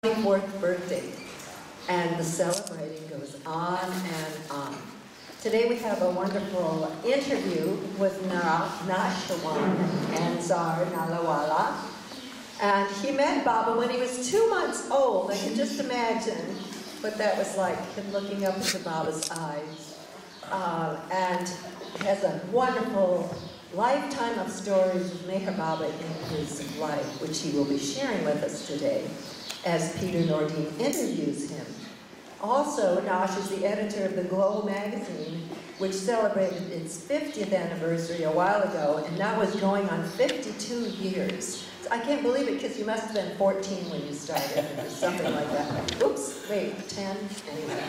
24th birthday, and the celebrating goes on and on. Today we have a wonderful interview with Naosherwan Anzar Nalawala, and he met Baba when he was 2 months old. I can just imagine what that was like, him looking up into Baba's eyes, and has a wonderful lifetime of stories of MEHER Baba in his life, which he will be sharing with us today as Peter Nordeen interviews him. Also, Naosh is the editor of the Glow magazine, which celebrated its 50th anniversary a while ago, and now is going on 52 years. So I can't believe it, because you must have been 14 when you started, or something like that. Oops, wait, 10? Anyway.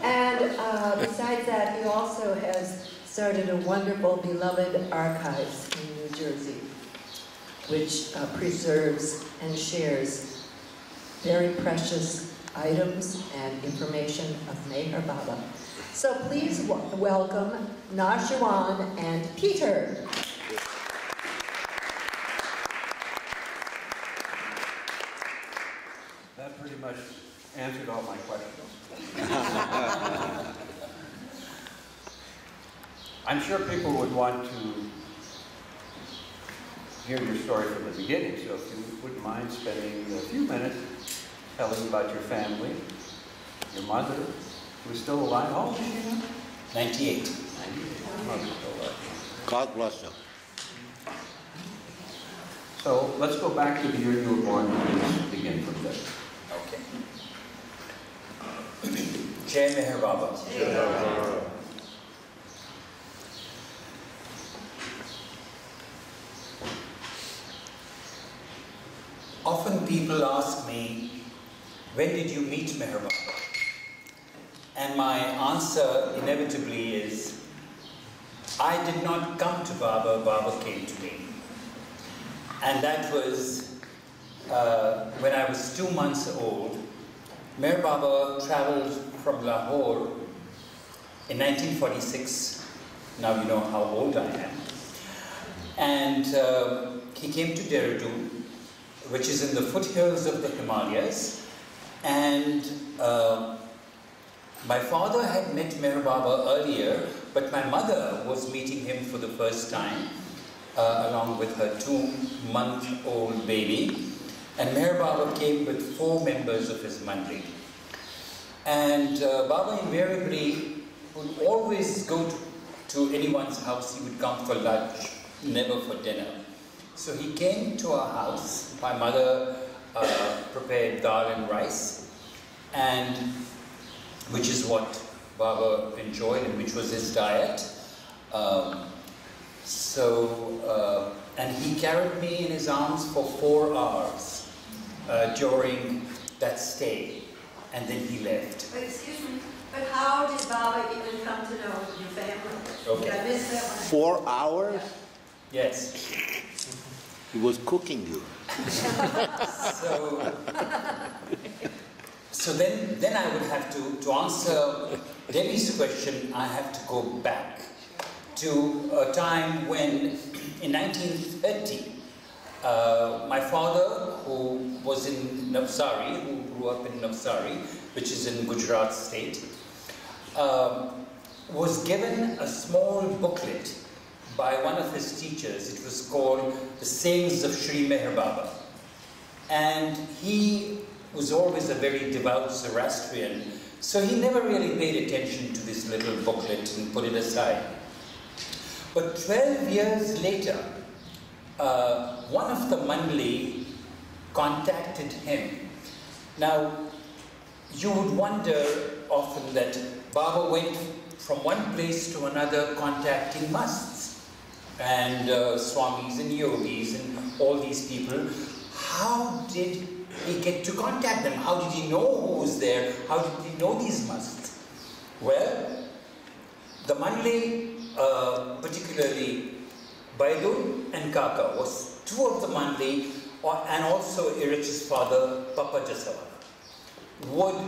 And besides that, he also has started a wonderful, beloved archives in New Jersey, which preserves and shares very precious items and information of MEHER Baba. So please welcome Naosherwan and Peter. That pretty much answered all my questions. I'm sure people would want to hear your story from the beginning, so if you wouldn't mind spending a few minutes telling about your family, your mother, who is still alive. How old is she now? 98. 98. Your mother's still alive. God bless her. So let's go back to the year you were born and begin from there. Okay. Jai MEHER Baba. Often people ask me, when did you meet MEHER Baba? And my answer inevitably is, I did not come to Baba, Baba came to me. And that was when I was 2 months old. MEHER Baba traveled from Lahore in 1946. Now you know how old I am. And he came to Dehradun, which is in the foothills of the Himalayas. And my father had met MEHER Baba earlier, but my mother was meeting him for the first time, along with her 2-month-old baby. And MEHER Baba came with 4 members of his mandri. And Baba invariably would always go to anyone's house. He would come for lunch, never for dinner. So he came to our house. My mother prepared dal and rice, and which is what Baba enjoyed and which was his diet. And he carried me in his arms for 4 hours during that stay, and then he left. But excuse me, but how did Baba even come to know your family? Okay. Did I miss that one? 4 hours? Yes. He was cooking you. So then I would have to answer Debbie's question, I have to go back to a time when, in 1930, my father, who was in Navsari, who grew up in Navsari, which is in Gujarat state, was given a small booklet by one of his teachers. It was called The Sayings of Sri MEHER Baba. And he was always a very devout Zoroastrian, so he never really paid attention to this little booklet and put it aside. But 12 years later, one of the Mandli contacted him. Now, you would wonder often that Baba went from one place to another contacting musts and swamis and yogis and all these people. How did he get to contact them? How did he know who was there? How did he know these musts? Well, the Mandli, particularly Baidul and Kaka, was 2 of the Mandli, and also Irich's father, Papa Jasawala, would,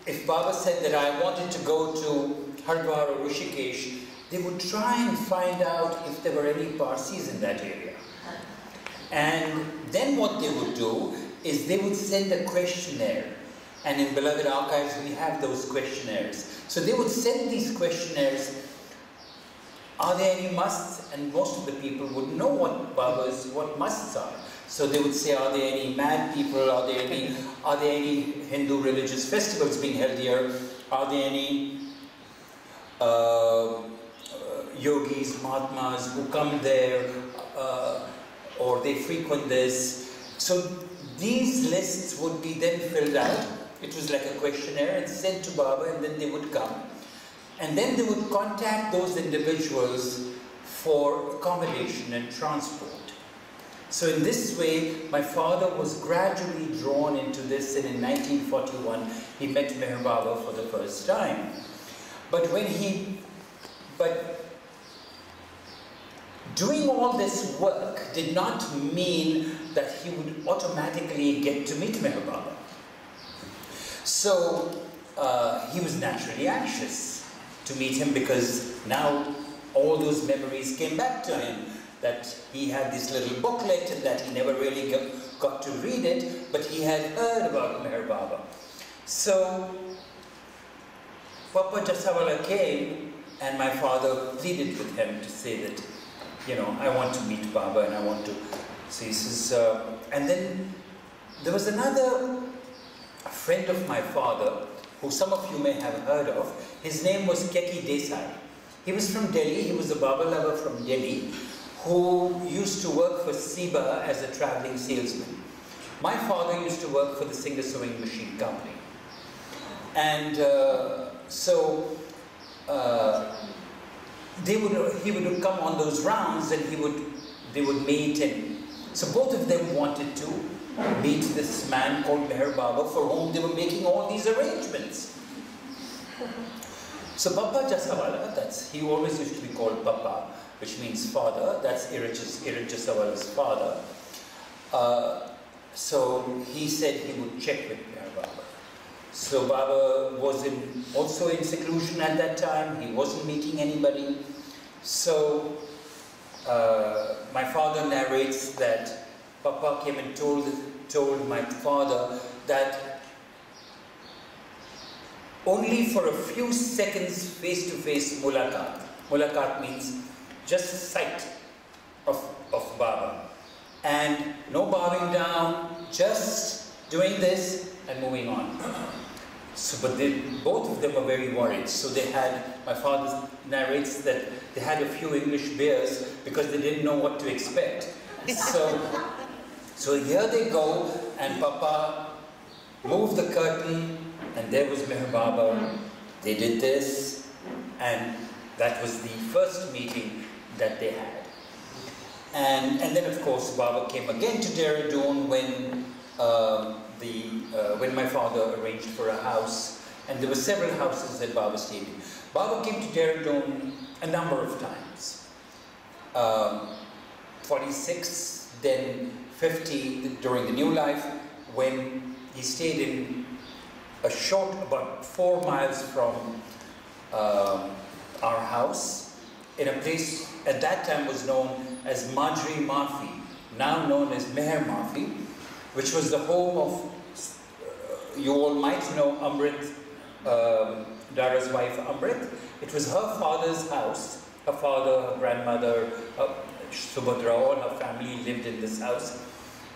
if Baba said that I wanted to go to Hardwar or Rishikesh, they would try and find out if there were any Parsis in that area. And then what they would do is they would send a questionnaire. And in Beloved Archives, we have those questionnaires. So they would send these questionnaires. Are there any musts? And most of the people would know what musts are. So they would say, are there any mad people? Are there any Hindu religious festivals being held here? Are there any yogis, mahatmas who come there, or they frequent this? So these lists would be then filled out. It was like a questionnaire and sent to Baba, and then they would come. And then they would contact those individuals for accommodation and transport. So in this way, my father was gradually drawn into this, and in 1941, he met Meher Baba for the first time. But doing all this work did not mean that he would automatically get to meet Meher Baba. So he was naturally anxious to meet him, because now all those memories came back to him, that he had this little booklet and that he never really got to read it, but he had heard about Meher Baba. So Papa Jasawala came, and my father pleaded with him to say that, you know, I want to meet Baba and I want to see this. And then there was another friend of my father, who some of you may have heard of. His name was Keki Desai. He was from Delhi. He was a Baba lover from Delhi, who used to work for Siba as a traveling salesman. My father used to work for the Singer Sewing Machine Company. And he would come on those rounds, and they would meet, and so both of them wanted to meet this man called Meher Baba, for whom they were making all these arrangements. So Papa Jasawala, he always used to be called Papa, which means father. That's Irit Jasawala's father. So he said he would check with Meher Baba. So Baba was also in seclusion at that time. He wasn't meeting anybody. So my father narrates that Papa came and told my father that only for a few seconds face-to-face mulaqat. Mulaqat means just sight of Baba. And no bowing down, just doing this and moving on. So, but both of them were very worried. So my father narrates that they had a few English beers because they didn't know what to expect. So here they go, and Papa moved the curtain, and there was Meher Baba. They did this, and that was the first meeting that they had. And then of course Baba came again to Dehradun when my father arranged for a house, and there were several houses that Baba stayed in. Baba came to Dehradun a number of times. 46, then 50 during the new life, when he stayed in a short, about 4 miles from our house, in a place at that time was known as Majri Mafi, now known as Meher Mafi, which was the home of, you all might know Amrit, Dara's wife Amrit. It was her father's house. Her father, her grandmother, Subhadra, all her family lived in this house.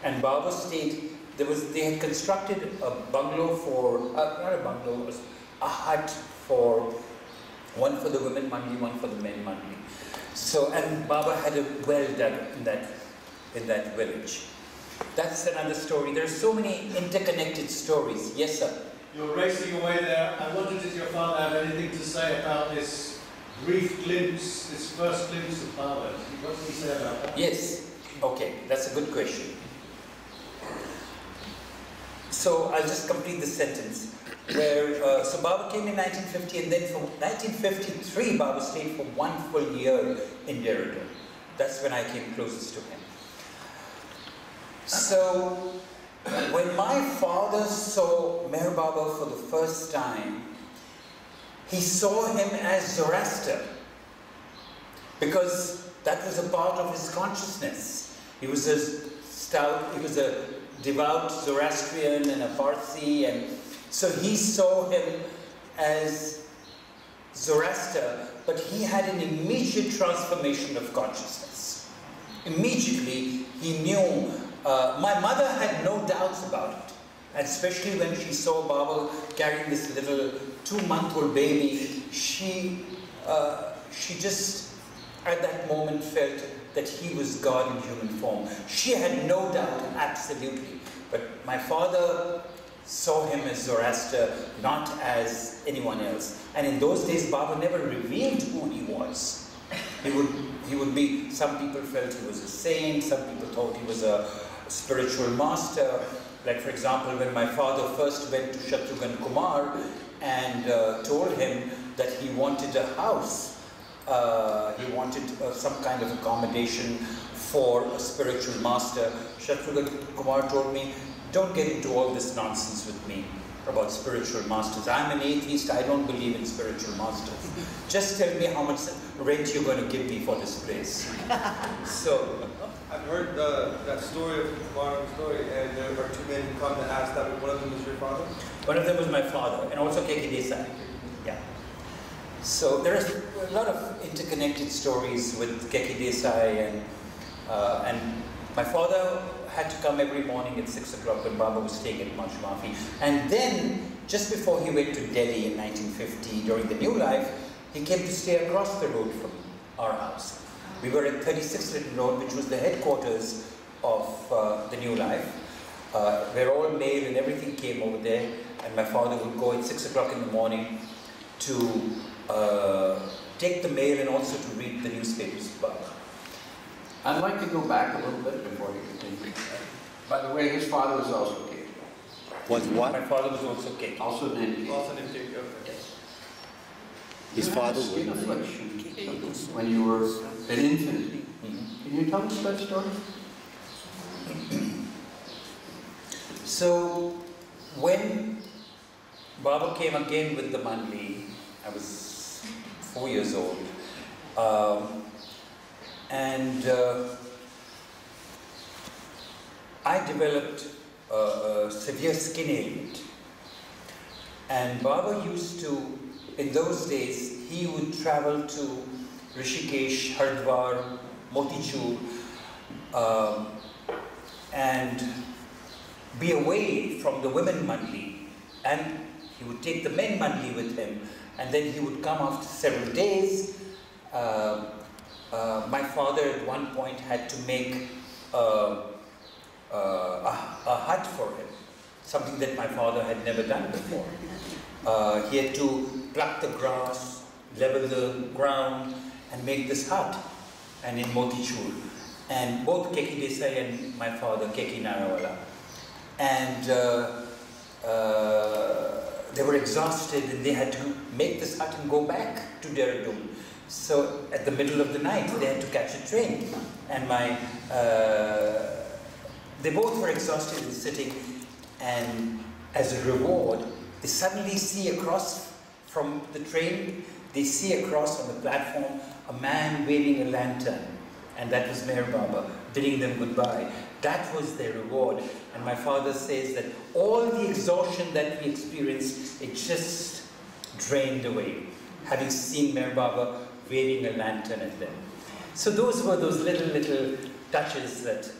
And Baba stayed, they had constructed a bungalow not a bungalow, a hut for, one for the women mandi, one for the men mandi. So, and Baba had a well dug in that village. That's another story. There are so many interconnected stories. Yes, sir? You're racing away there. I wondered, did your father have anything to say about this brief glimpse, this first glimpse of Baba? What did he say about that? Yes. Okay, that's a good question. So I'll just complete the sentence. So Baba came in 1950, and then from 1953, Baba stayed for 1 full year in Dehradun. That's when I came closest to him. So when my father saw Meher Baba for the first time, he saw him as Zoroaster, because that was a part of his consciousness. He was a stout, he was a devout Zoroastrian and a Parsi, and so he saw him as Zoroaster, but he had an immediate transformation of consciousness. Immediately, he knew. My mother had no doubts about it, and especially when she saw Baba carrying this little 2-month-old baby, she just at that moment felt that he was God in human form. She had no doubt, absolutely. But my father saw him as Zoroaster, not as anyone else. And in those days, Baba never revealed who he was. He would be, some people felt he was a saint, some people thought he was a spiritual master. Like, for example, when my father first went to Shatrughan Kumar and told him that he wanted a house, he wanted some kind of accommodation for a spiritual master, Shatrughan Kumar told me, don't get into all this nonsense with me about spiritual masters. I'm an atheist, I don't believe in spiritual masters. Just tell me how much rent you're going to give me for this place. So, I've heard that story of Kumara's story, and there are 2 men who come to ask that one of them was your father? One of them was my father, and also Keki Desai. Yeah. So there are a lot of interconnected stories with Keki Desai, and my father had to come every morning at 6 o'clock when Baba was staying at Manch Mafi. And then, just before he went to Delhi in 1950, during the New Life, he came to stay across the road from our house. We were at 36 Little Road, which was the headquarters of the New Life, where all mail and everything came over there, and my father would go at 6 o'clock in the morning to take the mail and also to read the newspapers to Baba. I'd like to go back a little bit before you continue. By the way, his father was also Keki. Was what? My father was also Keki. Also named Keki. Also named Jacob. Yes. His father was skin affliction when you were an infant. Can you tell us that story? So, when Baba came again with the Mandli, I was 4 years old, and I developed a severe skin ailment. And Baba used to, in those days, he would travel to Rishikesh, Hardwar, Motichur, and be away from the women Mandli, and he would take the men Mandli with him, and then he would come after several days. My father at one point had to make a hut for him, something that my father had never done before. He had to pluck the grass, level the ground, and make this hut, and in Motichur. And both Keki Desai and my father, Keki Narawala. And they were exhausted, and they had to make this hut and go back to Dehradun. So at the middle of the night, they had to catch a train. And they both were exhausted and sitting, and as a reward, they suddenly see across from the train, they see across on the platform a man waving a lantern. And that was Meher Baba, bidding them goodbye. That was their reward. And my father says that all the exhaustion that we experienced, it just drained away, having seen Meher Baba waving a lantern at them. So those were those little touches that...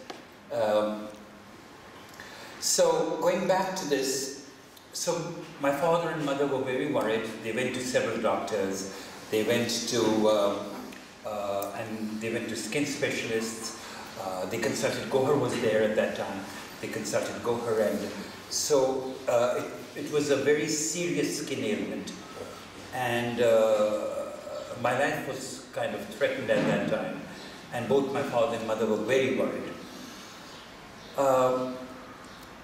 So going back to this, so my father and mother were very worried. They went to several doctors. They went to skin specialists. They consulted, Gohar was there at that time. They consulted Gohar, and so it was a very serious skin ailment. And my life was kind of threatened at that time. And both my father and mother were very worried.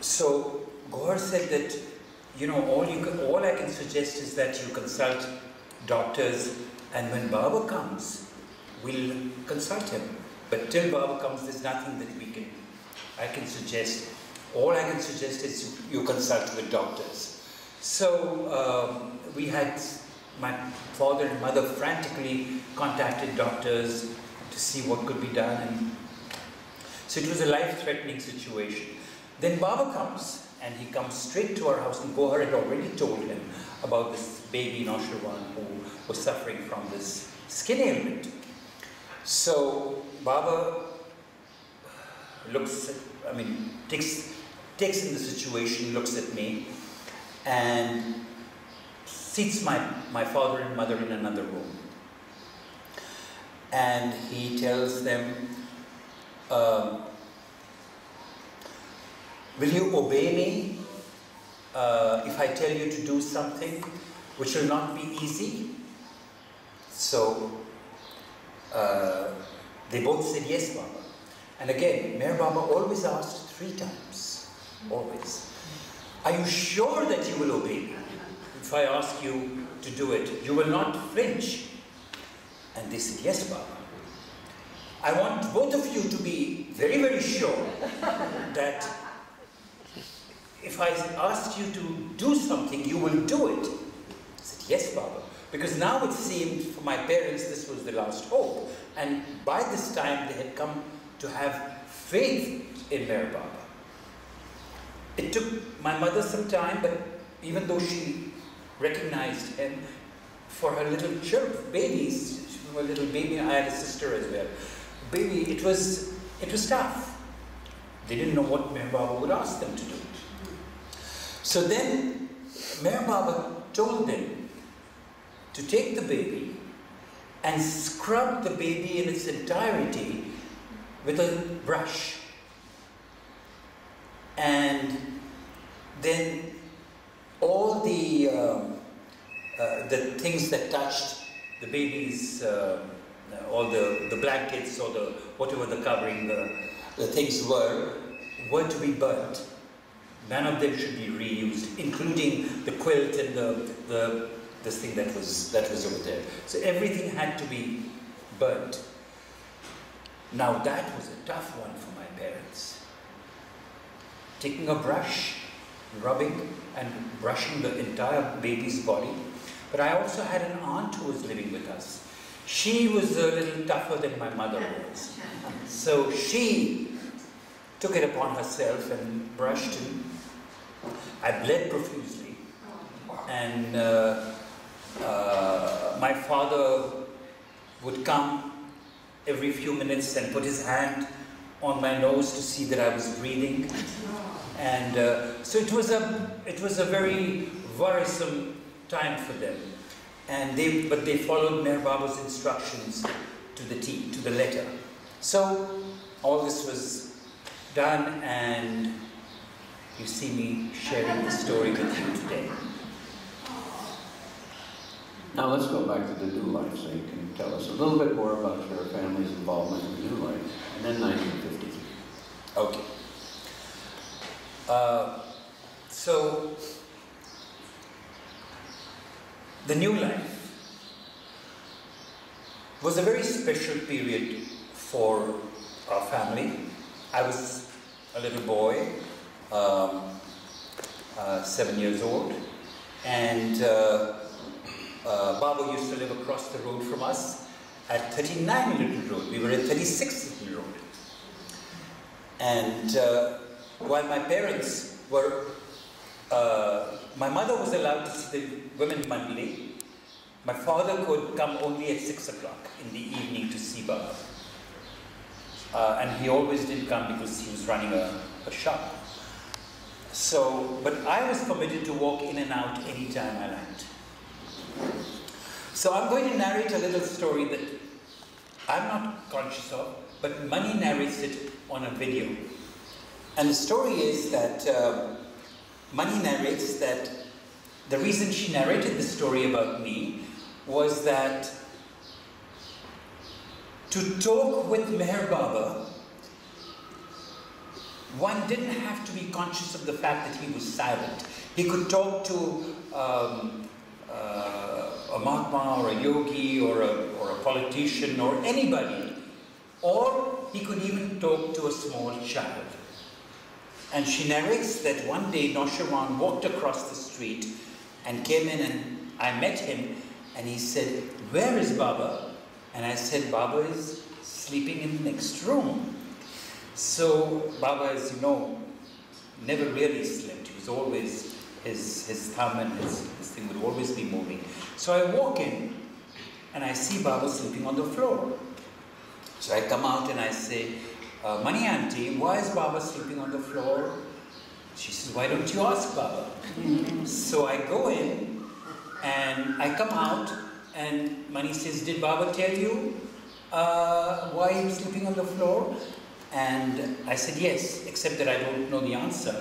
So Gohar said that, you know, all I can suggest is that you consult doctors, and when Baba comes, we'll consult him. But till Baba comes, there's nothing that I can suggest. All I can suggest is you consult with doctors. So we had, my father and mother frantically contacted doctors to see what could be done. And so it was a life-threatening situation. Then Baba comes, and he comes straight to our house, and Gohar had already told him about this baby Naosherwan who was suffering from this skin ailment. So Baba takes in the situation, looks at me, and seats my father and mother in another room. And he tells them, will you obey me if I tell you to do something which will not be easy? So they both said, yes, Baba. And again, Meher Baba always asked 3 times, always, are you sure that you will obey me if I ask you to do it? You will not flinch. And they said, yes, Baba. I want both of you to be very, very sure that if I ask you to do something, you will do it. I said, yes, Baba. Because now it seemed for my parents this was the last hope. And by this time they had come to have faith in Meher Baba. It took my mother some time, but even though she recognized him, for her little babies, she was a little baby, I had a sister as well. Baby, it was tough. They didn't know what Meher Baba would ask them to do. So then Meher Baba told them to take the baby and scrub the baby in its entirety with a brush. And then all the things that touched the baby's, all the blankets or whatever the covering, the things were to be burnt. None of them should be reused, including the quilt and this thing that was over there. So everything had to be burnt. Now that was a tough one for my parents. Taking a brush, rubbing and brushing the entire baby's body. But I also had an aunt who was living with us. She was a little tougher than my mother was. So she took it upon herself and brushed him. I bled profusely. And my father would come every few minutes and put his hand on my nose to see that I was breathing. And so it was a very worrisome time for them. And but they followed Meher Baba's instructions to the letter. So all this was done, and you see me sharing the story with you today. Now let's go back to the New Life, so you can tell us a little bit more about your family's involvement in New Life, and then 1953. Okay. So the New Life was a very special period for our family. I was a little boy, 7 years old, and Baba used to live across the road from us at 39 Little Road. We were at 36 Little Road. And while my parents were, my mother was allowed to see the women monthly. My father could come only at 6 o'clock in the evening to see Baba. And he always did come because he was running a shop. So, but I was permitted to walk in and out anytime I liked. So I'm going to narrate a little story that I'm not conscious of, but Mani narrates it on a video. And the story is that Mani narrates that the reason she narrated the story about me was that to talk with Meher Baba, one didn't have to be conscious of the fact that he was silent. He could talk to a Mahatma or a yogi or a politician or anybody, or he could even talk to a small child. And she narrates that one day Naosherwan walked across the street and came in, and I met him, and he said, "Where is Baba?" And I said, "Baba is sleeping in the next room." So Baba, as you know, never really slept. He was always, his thumb and his thing would always be moving. So I walk in and I see Baba sleeping on the floor. So I come out and I say, Mani auntie, why is Baba sleeping on the floor? She says, why don't you ask Baba? So I go in and I come out and Mani says, did Baba tell you why he's sleeping on the floor? And I said, yes, except that I don't know the answer.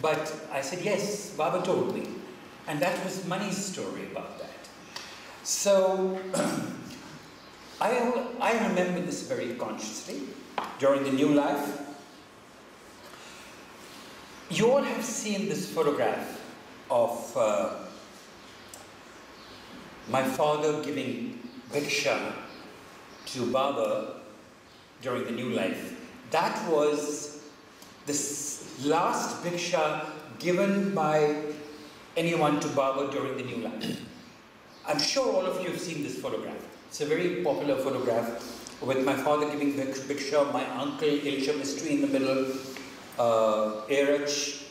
But I said, yes, Baba told me. And that was Mani's story about that. So I remember this very consciously during the new life. You all have seen this photograph of my father giving Bhiksha to Baba during the new life. That was the last Bhiksha given by anyone to Baba during the new life. I'm sure all of you have seen this photograph. It's a very popular photograph with my father giving Bhiksha, my uncle Ilcha Mistry in the middle, Erach,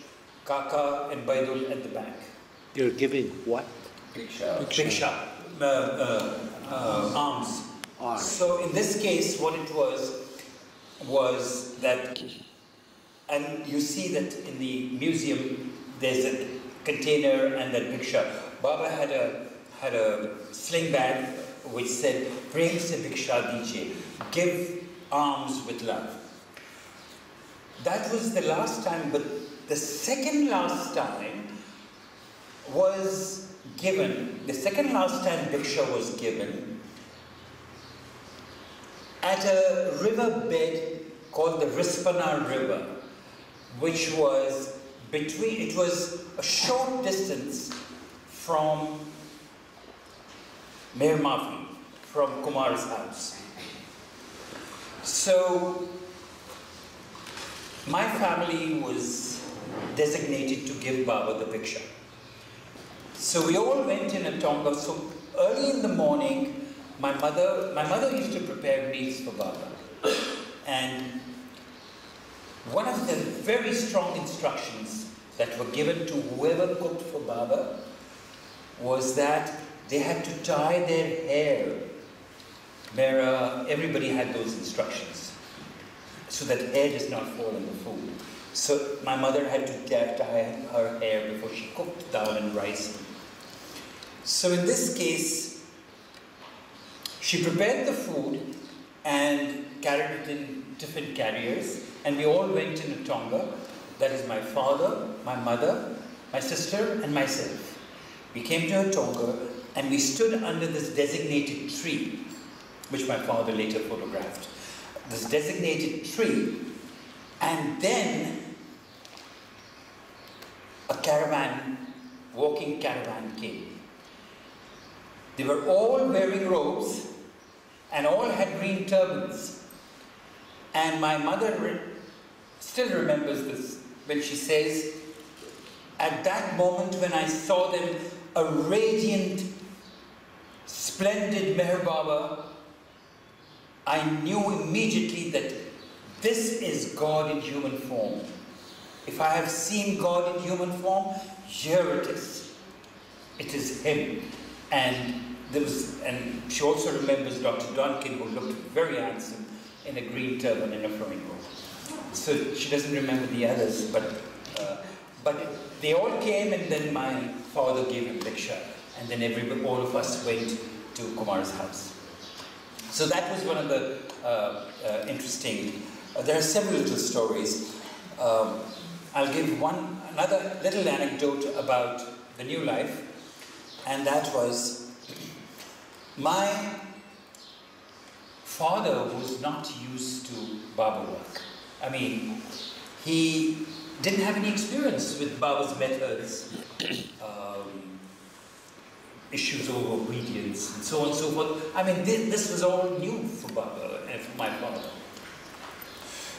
Kaka and Baidul at the back. You're giving what? Bhiksha. Alms. So in this case, what it was that, and you see that in the museum, there's a container and that Bhiksha. Baba had a sling bag which said, Prem se Bhiksha dijiye, give alms with love. That was the last time, but the second last time was given, the second last time Bhiksha was given at a riverbed called the Rispana River, which was between, it was a short distance from MEHER from Kumar's house. So my family was designated to give Baba the Bhiksha. So we all went in a tonga. So early in the morning, my mother used to prepare meals for Baba. And one of the very strong instructions that were given to whoever cooked for Baba was that they had to tie their hair. Everybody had those instructions so that hair does not fall on the food. So my mother had to tie her hair before she cooked dal and rice. So in this case, she prepared the food and carried it in tiffin carriers, and we all went in a tonga. That is my father, my mother, my sister, and myself. We came to a tonga and we stood under this designated tree, which my father later photographed. This designated tree, and then a caravan, walking caravan came. They were all wearing robes and all had green turbans. And my mother still remembers this when she says, at that moment when I saw them, a radiant, splendid MEHER Baba, I knew immediately that this is God in human form. If I have seen God in human form, here it is. It is Him. And she also remembers Dr. Duncan, who looked very handsome in a green turban and a flowing robe. So she doesn't remember the others, but they all came, and then my father gave him Bhiksha, and then all of us went to Kumar's house. So that was one of the interesting. There are several little stories. I'll give another little anecdote about the new life, and that was my father was not used to Baba work. I mean, he didn't have any experience with Baba's methods, issues of obedience, and so on and so forth. I mean, this was all new for Baba and for my father.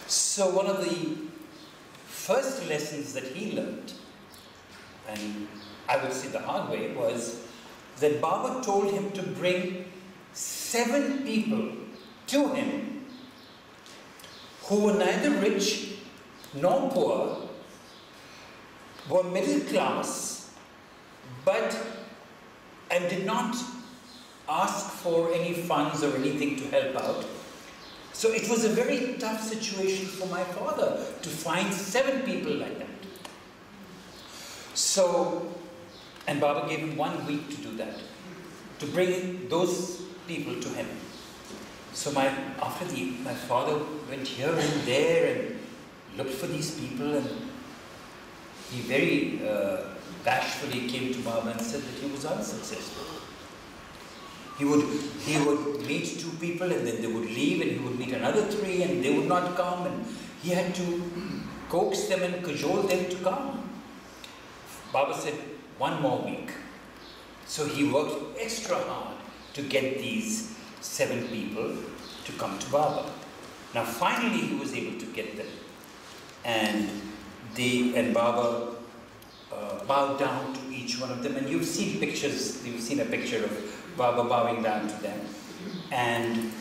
So one of the first lessons that he learned, and I would say the hard way, was that Baba told him to bring 7 people to him who were neither rich nor poor, were middle class, and did not ask for any funds or anything to help out. So it was a very tough situation for my father to find 7 people like that. So, and Baba gave him 1 week to do that, to bring those people to him. So my father went here and there and looked for these people, and he very bashfully came to Baba and said that he was unsuccessful. He would meet 2 people and then they would leave, and he would meet another 3 and they would not come, and he had to coax them and cajole them to come. Baba said 1 more week. So he worked extra hard to get these 7 people to come to Baba. Now finally he was able to get them, and Baba bowed down to each one of them, and you've seen pictures. You've seen a picture of Baba bowing down to them, and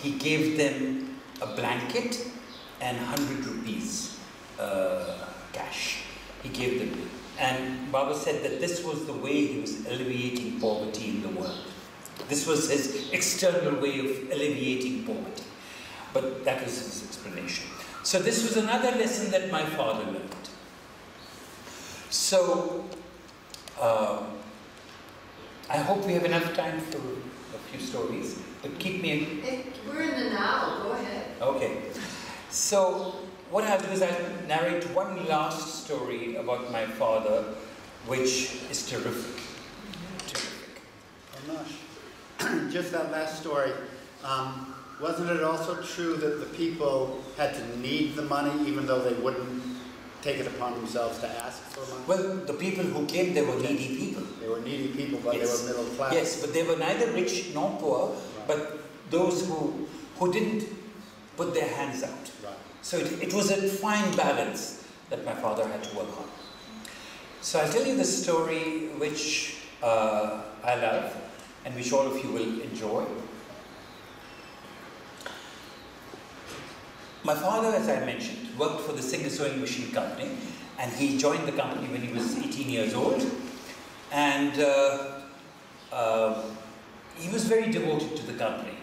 he gave them a blanket and 100 rupees cash. He gave them, and Baba said that this was the way he was alleviating poverty in the world. This was his external way of alleviating poverty. But that was his explanation. So this was another lesson that my father learned. So, I hope we have enough time for a few stories, but keep me... We're in the now, go ahead. Okay. So, what I'll do is I'll narrate one last story about my father, which is terrific. Terrific. Just that last story, wasn't it also true that the people had to need the money even though they wouldn't take it upon themselves to ask for money? Well, the people who came, they were needy people. They were needy people, but Yes. they were middle class. Yes, but they were neither rich nor poor, Right. but those who didn't put their hands out. Right. So it was a fine balance that my father had to work on. So I'll tell you the story which I love and which all of you will enjoy. My father, as I mentioned, worked for the Singer Sewing Machine Company, and he joined the company when he was 18 years old, and he was very devoted to the company.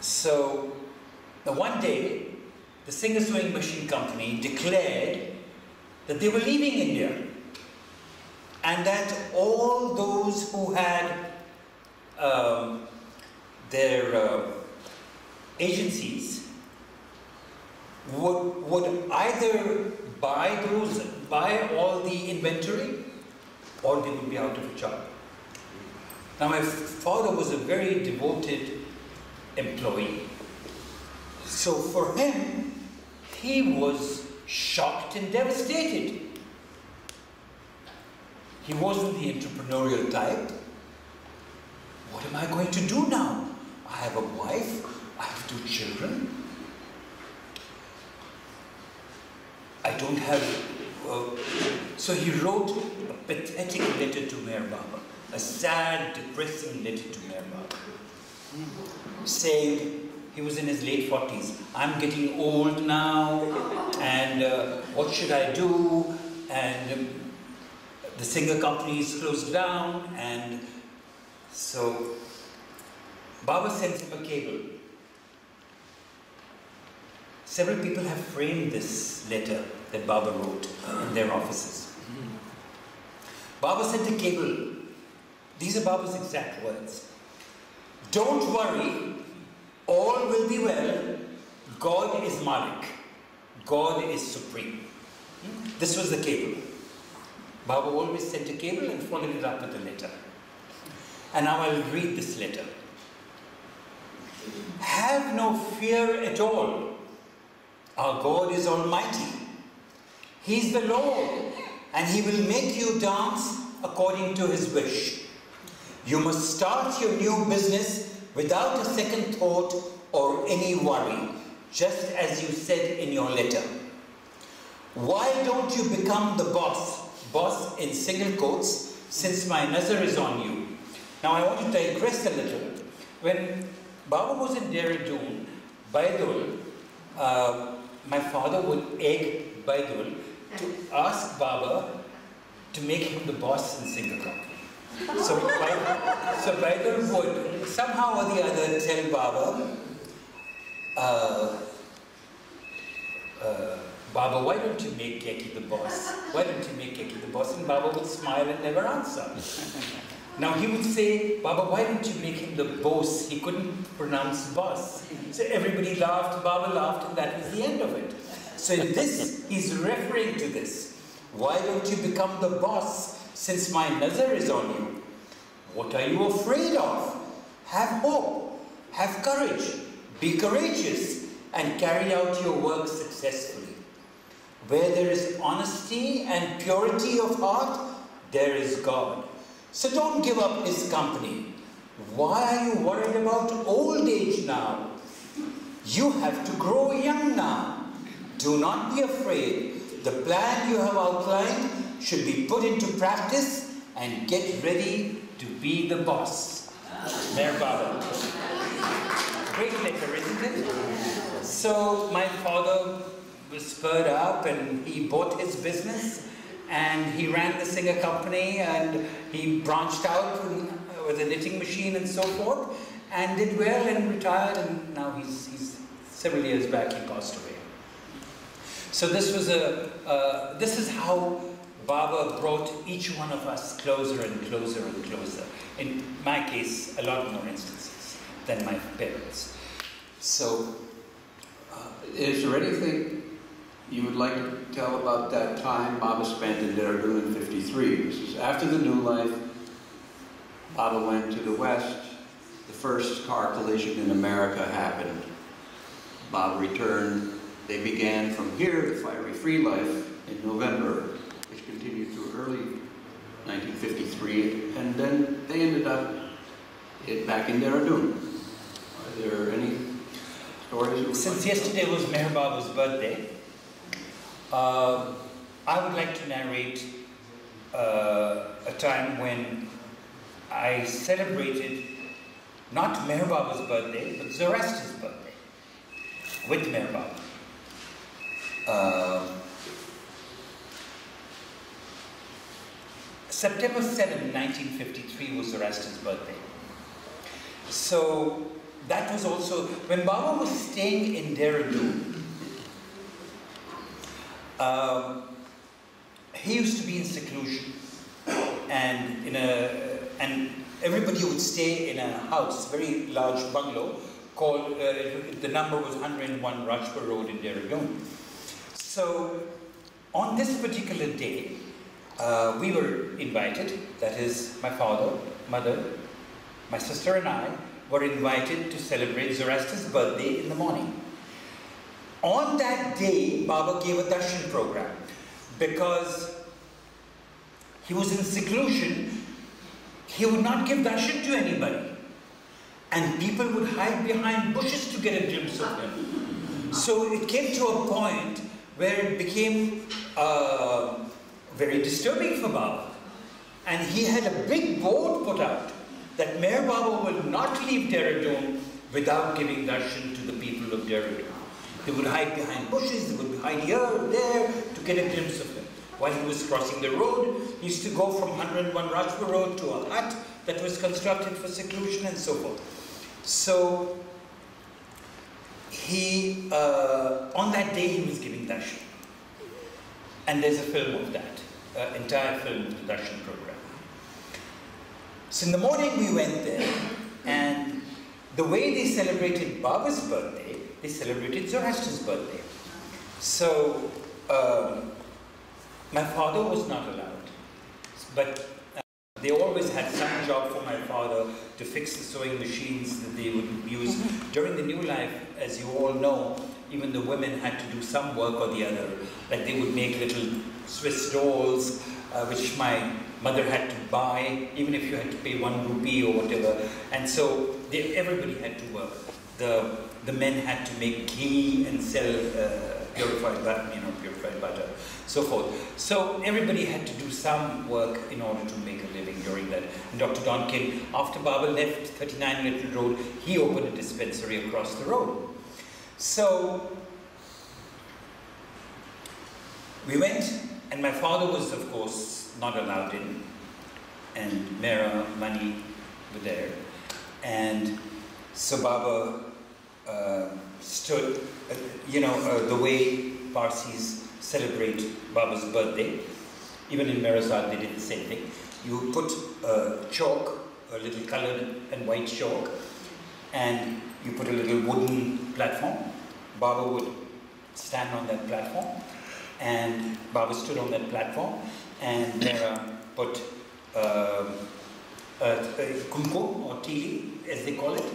So one day, the Singer Sewing Machine Company declared that they were leaving India, and that all those who had their agencies would either buy all the inventory, or they would be out of a job. Now my father was a very devoted employee. So for him, he was shocked and devastated. He wasn't the entrepreneurial type. What am I going to do now? I have a wife, I have 2 children. I don't have... So he wrote a pathetic letter to MEHER Baba, a sad, depressing letter to MEHER Baba, saying he was in his late 40s. I'm getting old now, and what should I do? And the Singer company is closed down, and so Baba sends him a cable. Several people have framed this letter that Baba wrote in their offices. Baba sent a cable. These are Baba's exact words. Don't worry, all will be well. God is Malik. God is supreme. This was the cable. Baba always sent a cable and followed it up with a letter. And now I'll read this letter. Have no fear at all. Our God is almighty. He's the Lord, and He will make you dance according to His wish. You must start your new business without a second thought or any worry, just as you said in your letter. Why don't you become the boss in single quotes, since my nazar is on you? Now I want to digress a little. When Baba was in Dehradun, Baidul, my father would egg Baidul to ask Baba to make him the boss in Singapore. So Baidar would somehow or the other tell Baba, Baba, why don't you make Keki the boss? Why don't you make Keki the boss? And Baba would smile and never answer. Now he would say, Baba, why don't you make him the boss? He couldn't pronounce boss. So everybody laughed, Baba laughed, and that was the end of it. So this, he's referring to this. Why don't you become the boss since my nazar is on you? What are you afraid of? Have hope, have courage, be courageous, and carry out your work successfully. Where there is honesty and purity of heart, there is God. So don't give up His company. Why are you worried about old age now? You have to grow young now. Do not be afraid. The plan you have outlined should be put into practice and get ready to be the boss. Meher Baba. Great letter, isn't it? So my father was spurred up and he bought his business and he ran the singer company and he branched out with a knitting machine and so forth and did well and retired, and now he's several years back he passed away. So this was this is how Baba brought each one of us closer and closer and closer. In my case, a lot more instances than my parents. So, is there anything you would like to tell about that time Baba spent in Dehradun in '53? This is after the New Life. Baba went to the West. The first car collision in America happened. Baba returned. They began from here, the Fiery Free Life, in November, which continued through early 1953, and then they ended up back in Dehradun. Are there any stories? Since yesterday was Meher Baba's birthday, I would like to narrate a time when I celebrated not Meher Baba's birthday, but Zoroaster's birthday with Meher Baba. September 7, 1953 was Zoroaster's birthday. So that was also, when Baba was staying in Dehradun, he used to be in seclusion, and and everybody would stay in a house, very large bungalow, called, the number was 101 Rajpur Road in Dehradun. So on this particular day, we were invited, that is my father, mother, my sister and I were invited to celebrate Zoroaster's birthday in the morning. On that day, Baba gave a darshan program because he was in seclusion. He would not give darshan to anybody, and people would hide behind bushes to get a glimpse of him. So it came to a point where it became very disturbing for Baba, and he had a big board put out that Meher Baba will not leave Dehradun without giving darshan to the people of Dehradun. They would hide behind bushes, they would hide here or there to get a glimpse of him. While he was crossing the road, he used to go from 101 Rajpur Road to a hut that was constructed for seclusion and so forth. So he, on that day he was giving darshan. And there's a film of that, entire film of the darshan program. So in the morning we went there, and the way they celebrated Baba's birthday, they celebrated Zoroaster's birthday. So my father was not allowed, but they always had some job for my father to fix the sewing machines that they would use. During the New Life, as you all know, even the women had to do some work or the other. Like they would make little Swiss dolls, which my mother had to buy, even if you had to pay 1 rupee or whatever. And so everybody had to work. The men had to make ghee and sell purified butter, so forth. So everybody had to do some work in order to make a living during that. And Dr. Donkin, after Baba left 39 Little Road, he opened a dispensary across the road. So We went, and my father was, of course, not allowed in, and Mera, Mani were there. And so Baba stood, the way Parsis celebrate Baba's birthday. Even in Merazad they did the same thing. You put chalk, a little colored and white chalk, and you put a little wooden platform. Baba would stand on that platform, and Baba stood on that platform, and Mera put kumkum or tili, as they call it,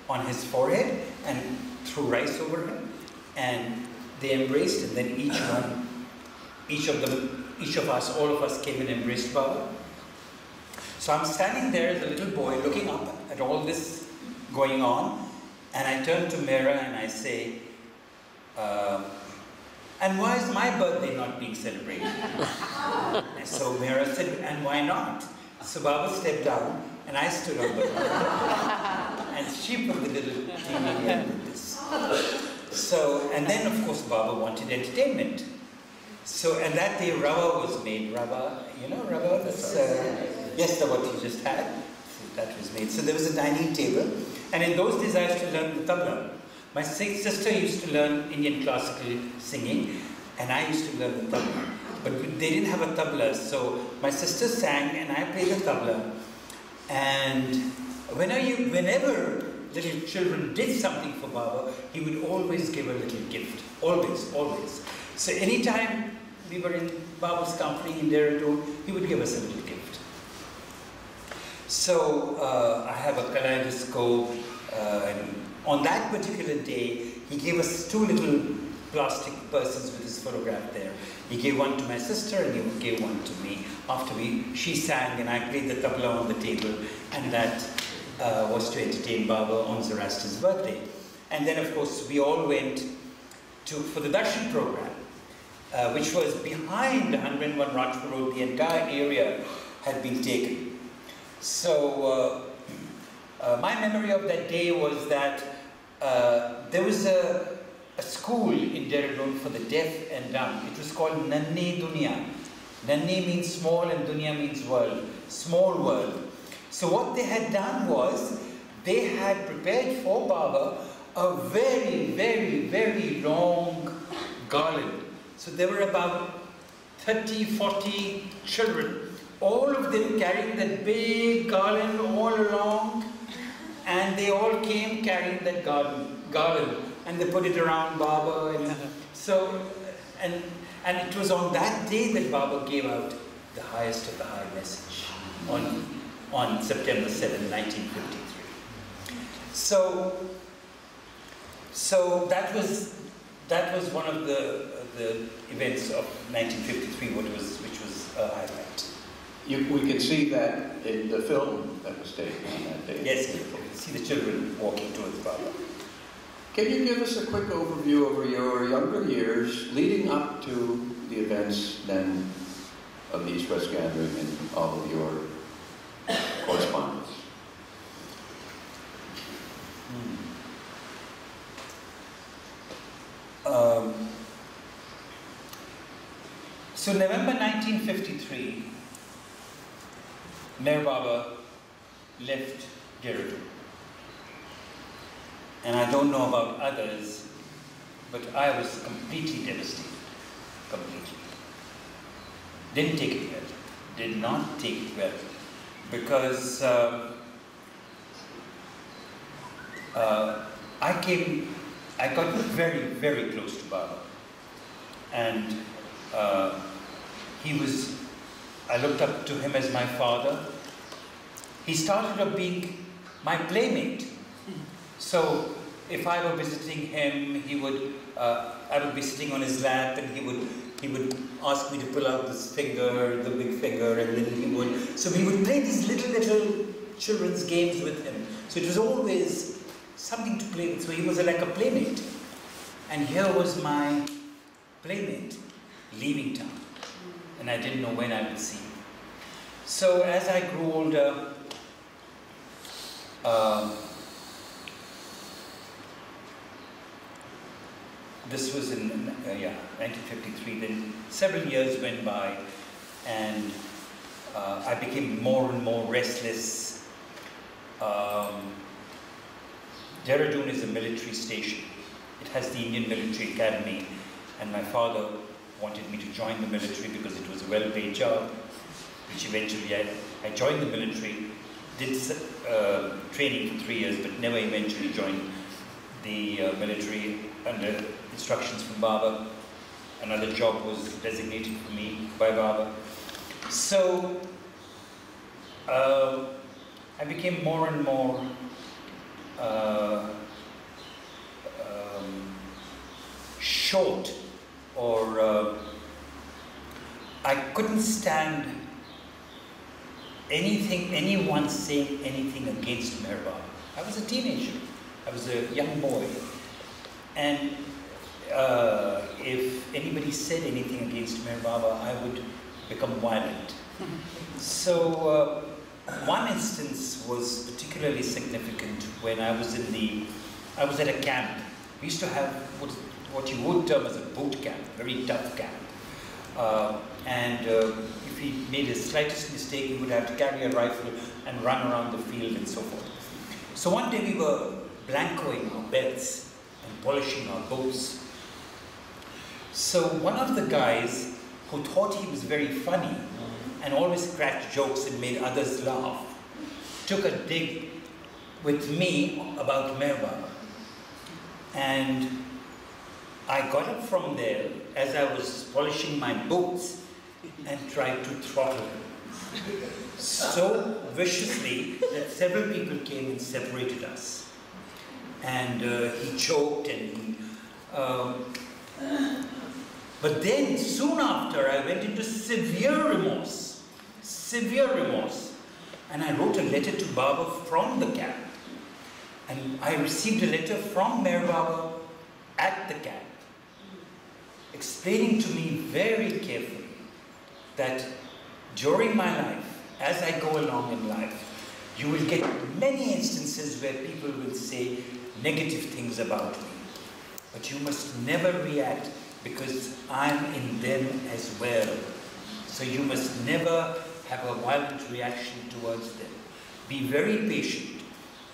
on his forehead and threw rice over him, and they embraced, and then each of us, all of us came and embraced Baba. So I'm standing there as a little boy looking up at all this going on, and I turn to Mera and I say, and why is my birthday not being celebrated? And so Mera said, and why not? So Baba stepped down and I stood on the ground, and she put the little thing in and did this. So, and then of course Baba wanted entertainment. So, and that day rava was made. Rava, rava, that's, yes, the what you just had, that was made. So there was a dining table, and in those days I used to learn the tabla. My sister used to learn Indian classical singing, and I used to learn the tabla. But they didn't have a tabla, so my sister sang and I played the tabla. And whenever little children did something for Baba, he would always give a little gift. Always, always. So anytime we were in Baba's company in Dehradun, he would give us a little gift. So I have a kaleidoscope, and on that particular day, he gave us 2 little plastic persons with his photograph there. He gave one to my sister and he gave one to me. After she sang and I played the tabla on the table, and that was to entertain Baba on Zoroaster's birthday. And then of course we all went for the darshan program, which was behind 101 Rajpur Road. The entire area had been taken. So my memory of that day was that there was a school in Dehradun for the deaf and dumb. It was called Nanni Dunya. Nanni means small and Dunya means world, small world. So what they had done was, they had prepared for Baba a very, very, very long garland. So there were about 30, 40 children, all of them carrying that big garland all along, and they all came carrying that garland, and they put it around Baba, and so, and it was on that day that Baba gave out the highest of the high message on September 7, 1953. So that was one of the events of 1953, which was a highlight. We can see that in the film that was taken on that day. Yes, you can see the children walking towards Baba. Can you give us a quick overview over your younger years leading up to the events then of the East-West Gathering and all of your correspondence? So November 1953, Meher Baba left Dehradun. And I don't know about others, but I was completely devastated. Completely. Didn't take it well. Did not take it well. Because I got very, very close to Baba. And I looked up to him as my father. He started off being my playmate. So if I were visiting him, I would be sitting on his lap, and he would ask me to pull out this finger, the big finger, and then so we would play these little children's games with him. So it was always something to play with. So he was like a playmate. And here was my playmate leaving town. And I didn't know when I would see him. So as I grew older, This was in 1953. Then several years went by, and I became more and more restless. Dehradun is a military station. It has the Indian Military Academy, and my father wanted me to join the military because it was a well-paid job, which eventually I joined the military, did training for 3 years, but never eventually joined the military under instructions from Baba. Another job was designated for me by Baba. So I became more and more short, or I couldn't stand anyone saying anything against Meher Baba. I was a teenager. I was a young boy. And if anybody said anything against Meher Baba, I would become violent. So one instance was particularly significant when I was at a camp. We used to have what you would term as a boot camp, very tough camp. And if he made the slightest mistake, he would have to carry a rifle and run around the field and so forth. So one day we were blancoing our belts and polishing our boots. So one of the guys who thought he was very funny and always cracked jokes and made others laugh took a dig with me about Meher Baba. And I got up from there as I was polishing my boots and tried to throttle him so viciously that several people came and separated us. And he choked and but then soon after I went into severe remorse, and I wrote a letter to Baba from the camp. And I received a letter from Meher Baba at the camp, explaining to me very carefully that during my life, as I go along in life, you will get many instances where people will say negative things about me. But you must never react because I'm in them as well. So you must never have a violent reaction towards them. Be very patient.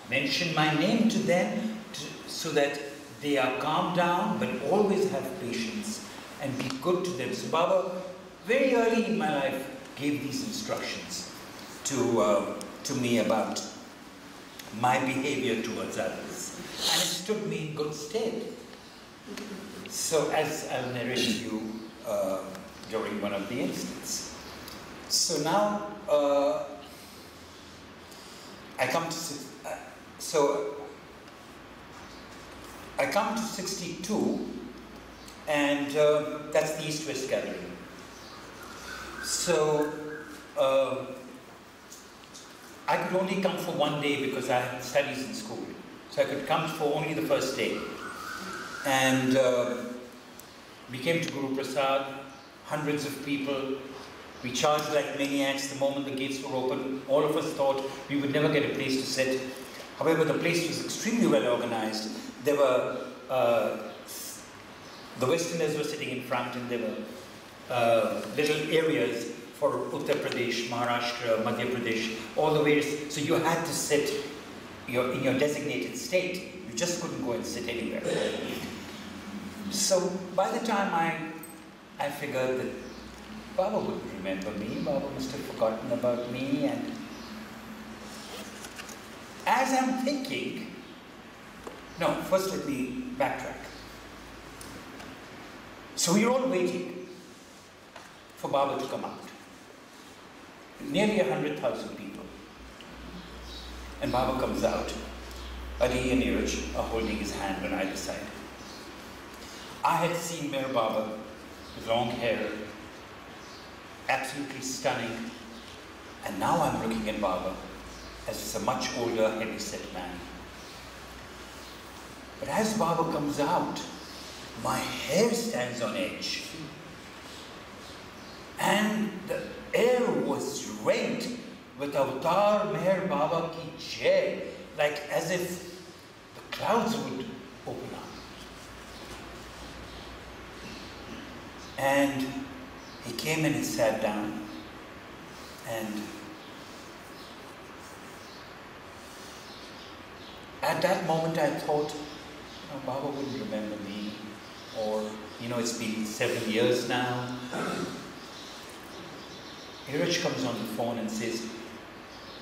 Mention my name to them so that they are calmed down, but always have patience and be good to them. So Baba, very early in my life, gave these instructions to me about my behavior towards others. And it stood me in good stead. So as I'll narrate to you during one of the instances. So now I come to 62, and that's the East-West gathering. So I could only come for one day because I had studies in school. So I could come for only the first day. And we came to Guru Prasad, hundreds of people. We charged like maniacs the moment the gates were open. All of us thought we would never get a place to sit. However, the place was extremely well organized. There were, the Westerners were sitting in front, and there were little areas for Uttar Pradesh, Maharashtra, Madhya Pradesh, all the ways. So you had to sit in your designated state. You just couldn't go and sit anywhere. So by the time I figured that Baba wouldn't remember me, Baba must have forgotten about me, and as I'm thinking, no, first let me backtrack. So we're all waiting for Baba to come out. Nearly 100,000 people. And Baba comes out. Adi and Neeraj are holding his hand on either side. I had seen Meher Baba with long hair, absolutely stunning, and now I'm looking at Baba as a much older, heavy-set man. But as Baba comes out, my hair stands on edge. And the air was rent with Avatar Meher Baba ki jai, like as if the clouds would open up. And he came and he sat down, and at that moment I thought, Baba wouldn't remember me, or, it's been 7 years now. Iraj comes on the phone and says,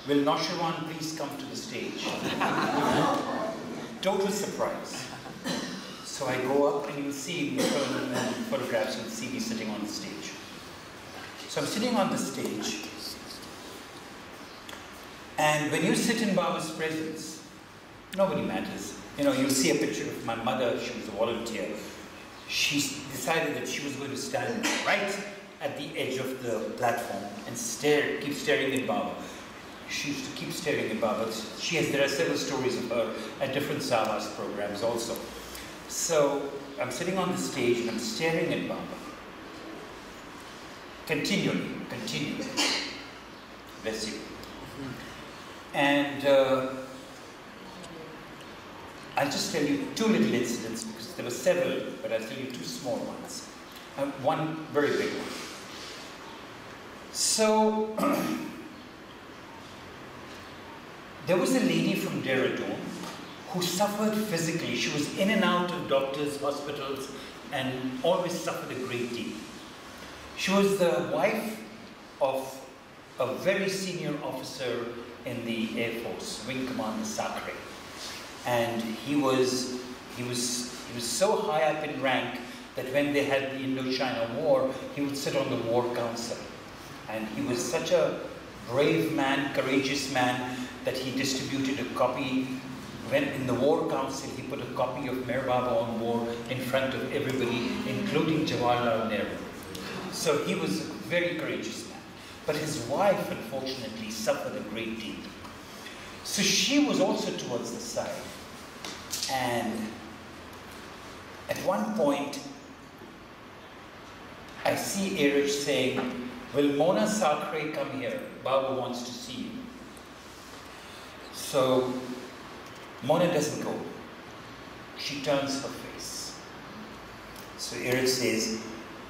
will Naosherwan please come to the stage? Total surprise. So I go up, and you'll see in the photographs, you'll see me sitting on the stage. So I'm sitting on the stage, and when you sit in Baba's presence, nobody matters. You'll see a picture of my mother. She was a volunteer. She decided that she was going to stand right at the edge of the platform and keep staring at Baba. She used to keep staring at Baba. There are several stories of her at different Savas programs also. So I'm sitting on the stage and I'm staring at Baba. Continually. Bless you. And I'll just tell you 2 little incidents, because there were several, but I'll tell you 2 small ones. One very big one. So, there was a lady from Dehradun who suffered physically. She was in and out of doctors' hospitals and always suffered a great deal. She was the wife of a very senior officer in the Air Force, Wing Commander Sakre. And he was so high up in rank that when they had the Indochina War, he would sit on the War Council. And he was such a brave man, courageous man, that he distributed a copy. When in the War Council, he put a copy of MEHER Baba on War in front of everybody, including Jawaharlal Nehru. So he was a very courageous man. But his wife, unfortunately, suffered a great deal. So she was also towards the side. And at one point, I see Iraj saying, will Mona Sakre come here? Baba wants to see you. So Mona doesn't go. She turns her face. So Iraj says,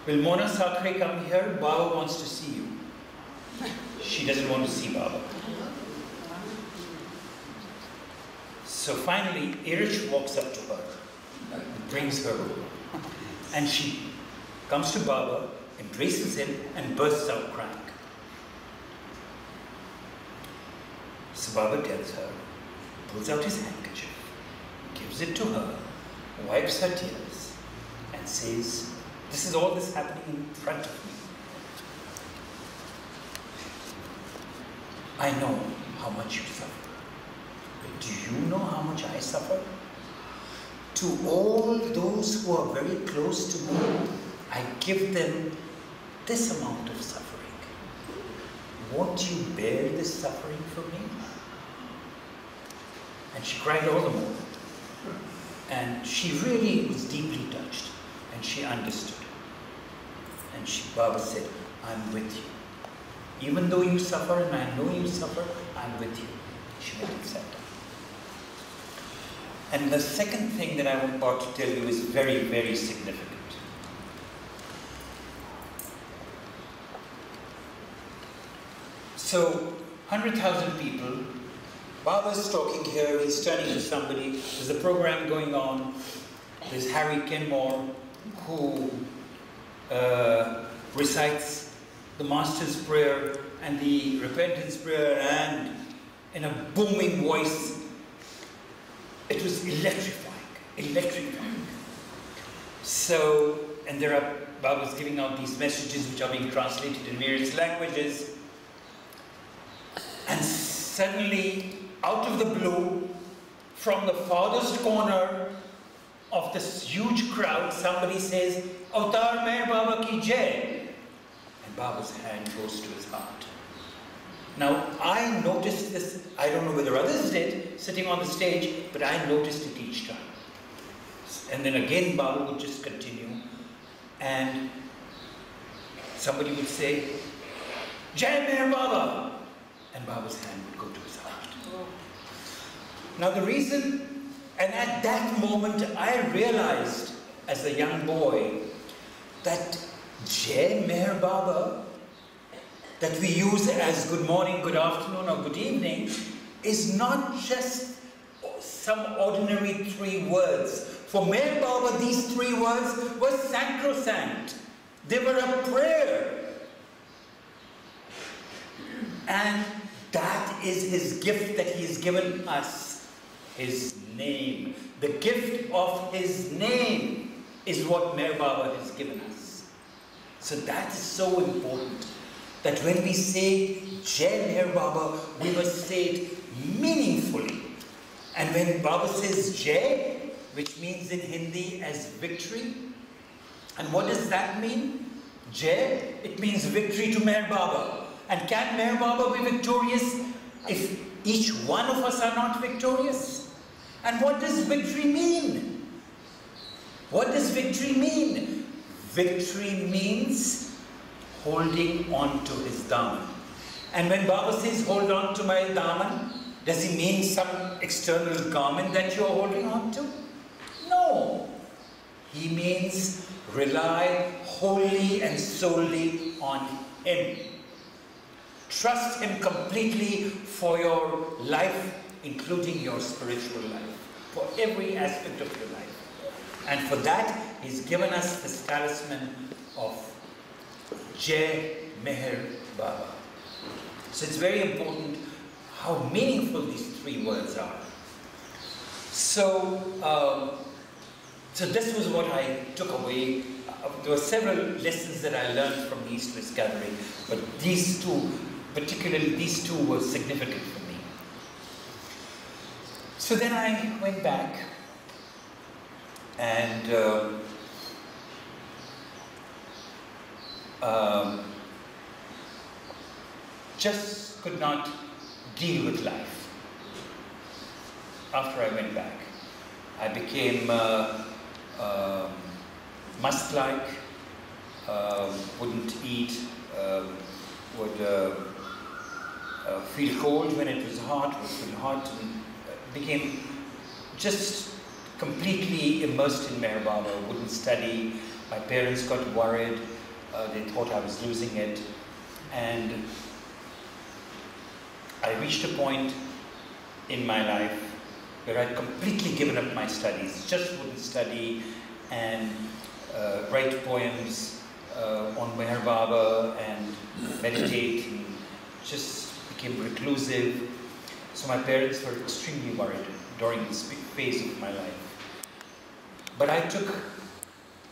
will Mona Sakre come here? Baba wants to see you. She doesn't want to see Baba. So finally, Iraj walks up to her, brings her over, and she comes to Baba, embraces him, and bursts out crying. So Baba tells her, pulls out his handkerchief, gives it to her, wipes her tears, and says, this is all this happening in front of me. I know how much you suffer. But do you know how much I suffer? To all those who are very close to me, I give them this amount of suffering. Won't you bear this suffering for me? And she cried all the more. And she really was deeply touched. And she understood. And Baba said, I'm with you. Even though you suffer, and I know you suffer, I'm with you. She went and sat down. And the second thing that I'm about to tell you is very, very significant. So, 100,000 people, Baba's talking here, he's turning to somebody, there's a program going on, there's Harry Kenmore, who recites the Master's Prayer and the Repentance Prayer, and in a booming voice. It was electrifying. So, and Baba's giving out these messages which are being translated in various languages. And suddenly, out of the blue, from the farthest corner of this huge crowd, somebody says, Avatar Meher Baba ki Jai. And Baba's hand goes to his heart. Now, I noticed this, I don't know whether others did, sitting on the stage, but I noticed it each time. And then again, Baba would just continue, and somebody would say, Jai Meher Baba! And Baba's hand would go to his heart. Now the reason, and at that moment I realized as a young boy that Jai Meher Baba, that we use as good morning, good afternoon, or good evening, is not just some ordinary 3 words. For Meher Baba, these 3 words were sacrosanct. They were a prayer. And that is his gift that he has given us, his name. The gift of his name is what Meher Baba has given us. So that is so important, that when we say Jai Meher Baba, we must say it meaningfully. And when Baba says Jai, which means in Hindi as victory, and what does that mean? Jai, it means victory to Meher Baba. And can Meher Baba be victorious if each one of us are not victorious? And what does victory mean? What does victory mean? Victory means holding on to his daman. And when Baba says hold on to my daman, does he mean some external garment that you are holding on to? No. He means rely wholly and solely on him. Trust him completely for your life, including your spiritual life, for every aspect of your life. And for that, he's given us this talisman of Jai Meher Baba. So it's very important how meaningful these 3 words are. So, so this was what I took away. There were several lessons that I learned from the East-West gathering, but these 2, particularly these 2, were significant for me. So then I went back and just could not deal with life. After I went back, I became must-like, wouldn't eat, would feel cold when it was hot, would feel hot, and became just completely immersed in Meher Baba, wouldn't study. My parents got worried, they thought I was losing it, and I reached a point in my life where I'd completely given up my studies, just wouldn't study and write poems on Meher Baba and meditate, and just became reclusive. So my parents were extremely worried during this phase of my life. But I took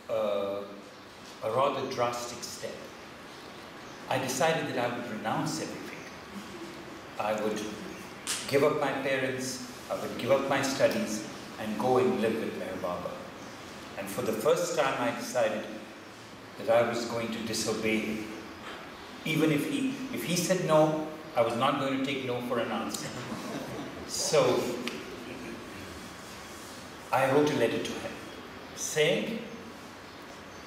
a rather drastic step. I decided that I would renounce everything. I would give up my parents, I would give up my studies and go and live with Meher Baba. And for the first time I decided that I was going to disobey him. Even if he said no, I was not going to take no for an answer. So I wrote a letter to him saying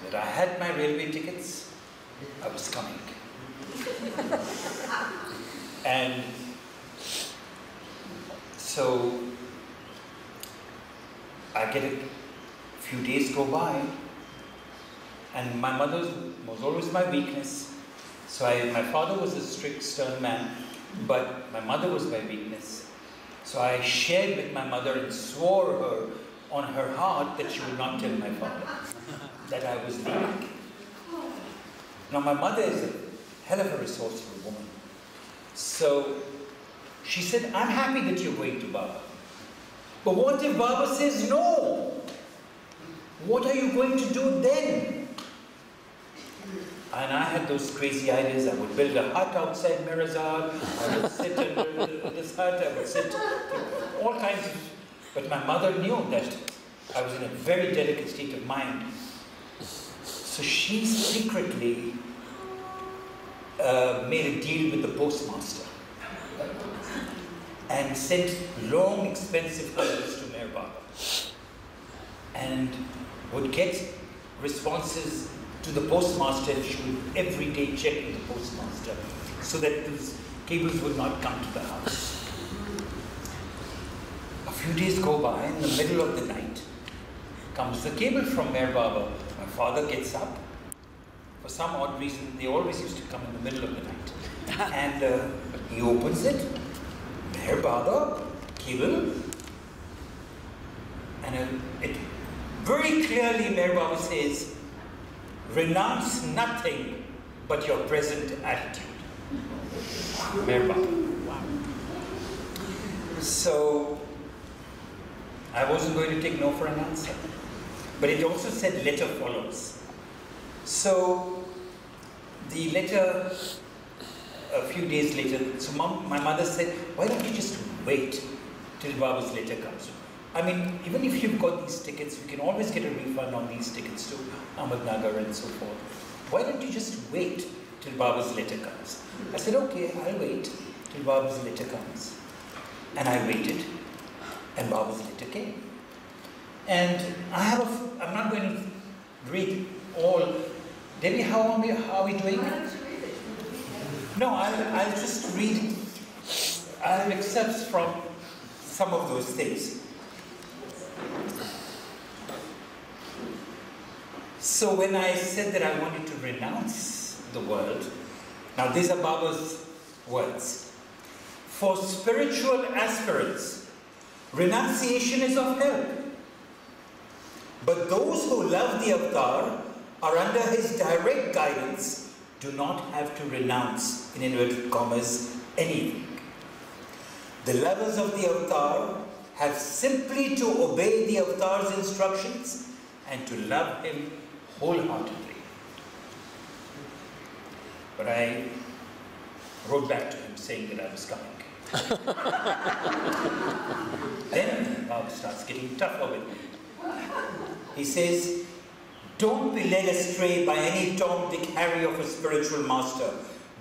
that I had my railway tickets, I was coming. And so I get a few days go by, and my mother was always my weakness. So my father was a strict, stern man, but my mother was my weakness. So I shared with my mother and swore her on her heart that she would not tell my father that I was leaving. Now my mother is a hell of a resourceful woman. So she said, I'm happy that you're going to Baba. But what if Baba says no? What are you going to do then? And I had those crazy ideas. I would build a hut outside Mirazar. I would sit under this hut. I would sit all kinds of... But my mother knew that I was in a very delicate state of mind. So she secretly made a deal with the postmaster and sent long, expensive letters to Meher Baba and would get responses to the postmaster. She would every day check with the postmaster so that those cables would not come to the house. A few days go by, in the middle of the night comes the cable from Meher Baba. My father gets up for some odd reason, they always used to come in the middle of the night. And he opens it, Meher Baba, Kibble, and it very clearly, Meher Baba says, renounce nothing but your present attitude. Meher Baba. So, I wasn't going to take no for an answer. But it also said letter follows. So, the letter, a few days later, so my mother said, why don't you just wait till Baba's letter comes? I mean, even if you've got these tickets, you can always get a refund on these tickets to Ahmednagar and so forth. Why don't you just wait till Baba's letter comes? I said, okay, I'll wait till Baba's letter comes. And I waited, and Baba's letter came. And I'm not going to read all. Debbie, how are we doing? Why don't you read it? No, I'll just read. I'll have excerpts from some of those things. So when I said that I wanted to renounce the world, now these are Baba's words. For spiritual aspirants, renunciation is of help. But those who love the avatar are under his direct guidance, do not have to renounce, in inverted commas, anything. The lovers of the avatar have simply to obey the avatar's instructions and to love him wholeheartedly. But I wrote back to him saying that I was coming. Then Baba starts getting tougher with me. He says, don't be led astray by any Tom, Dick, Harry of a spiritual master.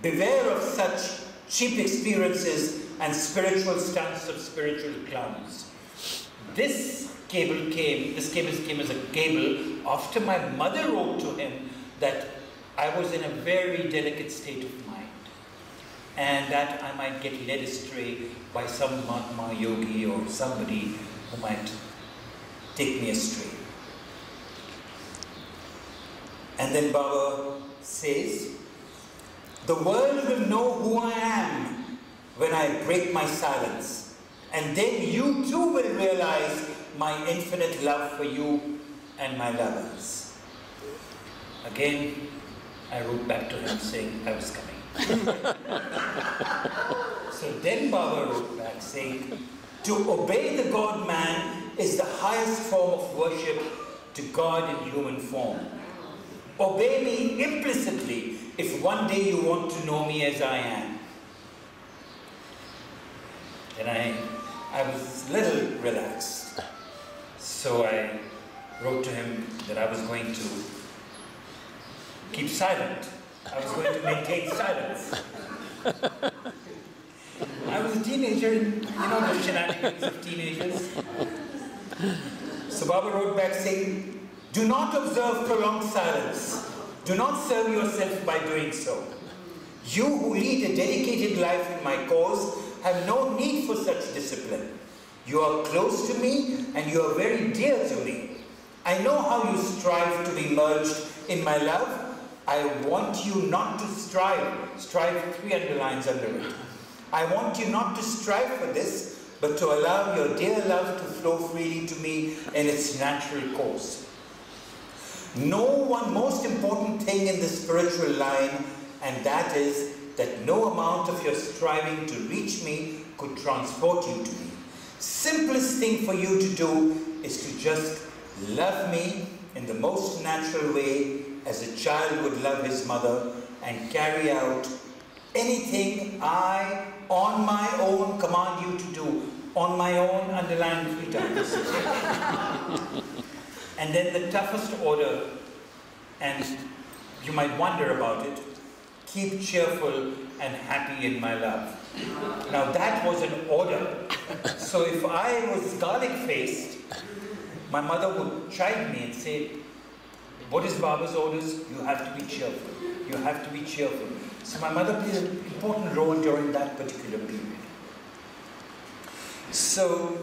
Beware of such cheap experiences and spiritual stunts of spiritual clowns. This cable came as a cable after my mother wrote to him that I was in a very delicate state of mind and that I might get led astray by some Mahatma yogi or somebody who might take me astray. And then Baba says, the world will know who I am when I break my silence. And then you too will realize my infinite love for you and my lovers. Again, I wrote back to him saying I was coming. So then Baba wrote back saying, to obey the God-man is the highest form of worship to God in human form. Obey me implicitly if one day you want to know me as I am. And I was a little relaxed. So I wrote to him that I was going to keep silent. I was going to maintain silence. I was a teenager, and you know the shenanigans of teenagers. So Baba wrote back saying, do not observe prolonged silence. Do not serve yourself by doing so. You who lead a dedicated life in my cause have no need for such discipline. You are close to me and you are very dear to me. I know how you strive to be merged in my love. I want you not to strive. Strive 3 underlines under it. I want you not to strive for this, but to allow your dear love to flow freely to me in its natural course. Know one most important thing in the spiritual line, and that is that no amount of your striving to reach me could transport you to me. Simplest thing for you to do is to just love me in the most natural way as a child would love his mother and carry out anything I, on my own, command you to do. On my own, underline 3 times. And then the toughest order, and you might wonder about it, keep cheerful and happy in my love. Now that was an order. So if I was garlic-faced, my mother would chide me and say, what is Baba's orders? You have to be cheerful. You have to be cheerful. So my mother played an important role during that particular period. So,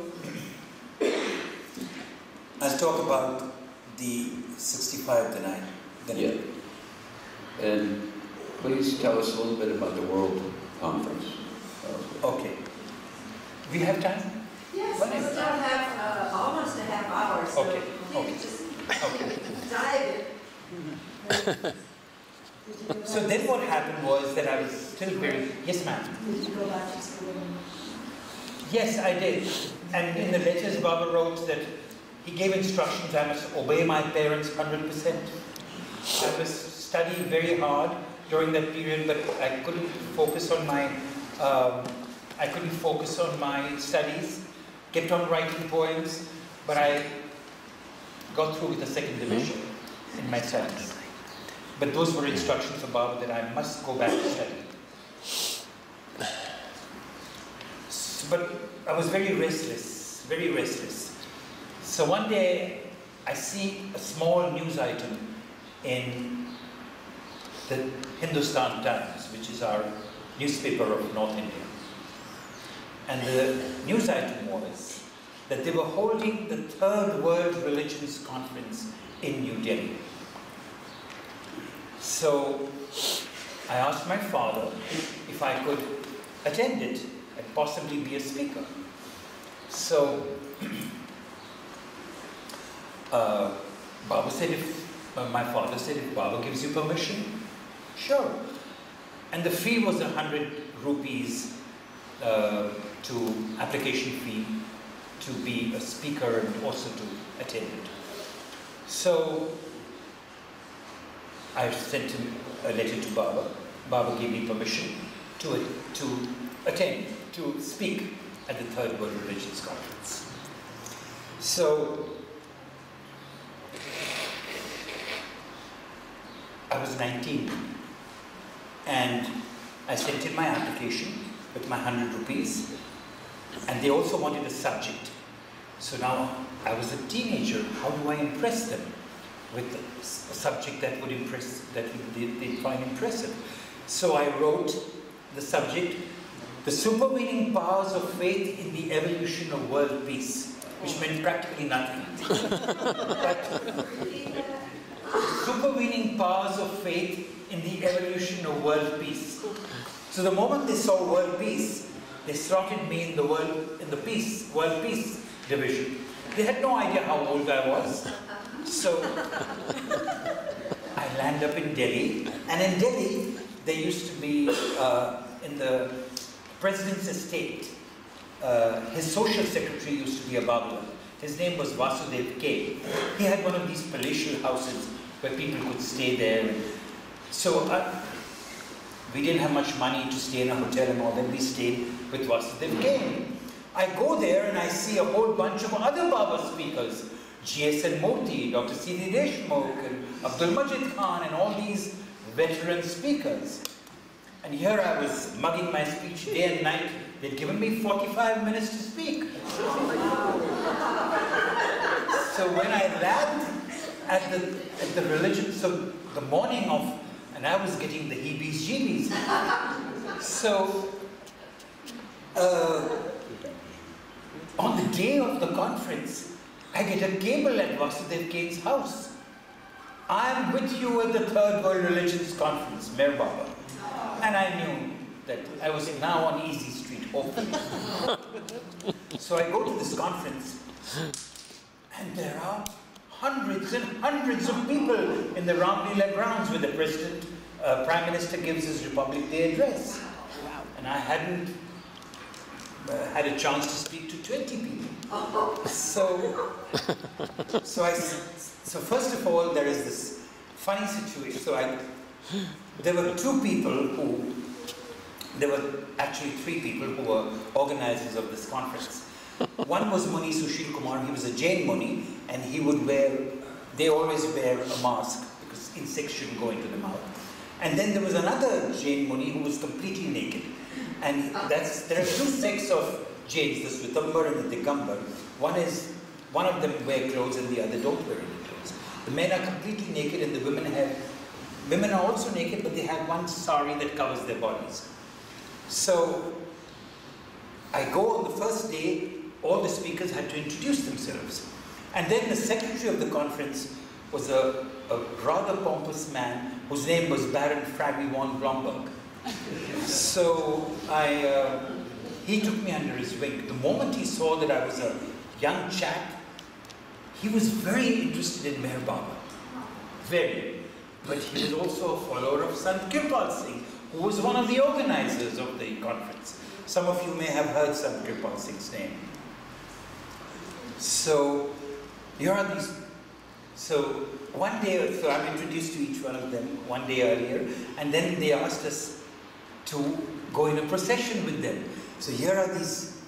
I'll talk about the 65 denial. Yeah. And please tell us a little bit about the World Conference. Okay. We have time? Yes, What we is- still have almost a half hour, so Okay, please okay. just Okay. dive in. So then what happened was that I was still very... Yes, ma'am. Did you go back to school? Yes, I did. And in the letters, Baba wrote that he gave instructions I must obey my parents 100%. I must study very hard during that period, but I couldn't focus on my studies. Kept on writing poems, but I got through with the second division in my studies. But those were instructions of Baba that I must go back to study. But I was very restless, very restless. So one day I see a small news item in the Hindustan Times, which is our newspaper of North India. And the news item was that they were holding the Third World Religions Conference in New Delhi. So I asked my father if I could attend it and possibly be a speaker. So Baba said my father said, if Baba gives you permission, sure. And the fee was 100 rupees to application fee to be a speaker and also to attend it. So I sent him a letter to Baba. Baba gave me permission to attend, to speak at the Third World Religions Conference. So I was 19 and I sent in my application with my 100 rupees, and they also wanted a subject. So now I was a teenager. How do I impress them with a subject that would impress, that they'd find impressive? So I wrote the subject, the supervening powers of faith in the evolution of world peace, which meant practically nothing. But supervening powers of faith in the evolution of world peace. So the moment they saw world peace, they slotted me in the world peace division. They had no idea how old I was. So I land up in Delhi, and in Delhi there used to be in the president's estate, his social secretary used to be a Babla. His name was Vasudev K. He had one of these palatial houses where people could stay there. So we didn't have much money to stay in a hotel and all, then we stayed with Vasudev K. I go there and I see a whole bunch of other Baba speakers, G.S.N. Murthy, Dr. C.D. Deshmukh, and Abdul Majid Khan, and all these veteran speakers. And here I was mugging my speech day and night. They'd given me 45 minutes to speak. So when I land at the religion, so the morning of, and I was getting the heebies-jeebies. So on the day of the conference, I get a cable at Vasudev K's house. I am with you at the Third World Religions Conference, MEHER Baba. And I knew that I was now on easy street, hopefully. So I go to this conference, and there are hundreds and hundreds of people in the Ramlila grounds where the president, Prime Minister gives his Republic Day address. And I hadn't had a chance to speak to 20 people. So first of all, there is this funny situation. So there were actually three people who were organizers of this conference. One was Muni Sushil Kumar. He was a Jain Muni, and they always wear a mask because insects shouldn't go into the mouth. And then there was another Jain Muni who was completely naked. And there are two sects of Jains, the Switambar and the Digambar. One of them wear clothes and the other don't wear any clothes. The men are completely naked and the women are also naked, but they have one sari that covers their bodies. So I go on the first day, all the speakers had to introduce themselves. And then the secretary of the conference was a rather pompous man whose name was Baron Fraggy von Blomberg. So he took me under his wing. The moment he saw that I was a young chap, he was very interested in Meher Baba. Very. But he was also a follower of Sant Kirpal Singh, who was one of the organizers of the conference. Some of you may have heard Sant Kirpal Singh's name. So, here are these. So, one day, so I'm introduced to each one of them one day earlier, and then they asked us to go in a procession with them. So, here are these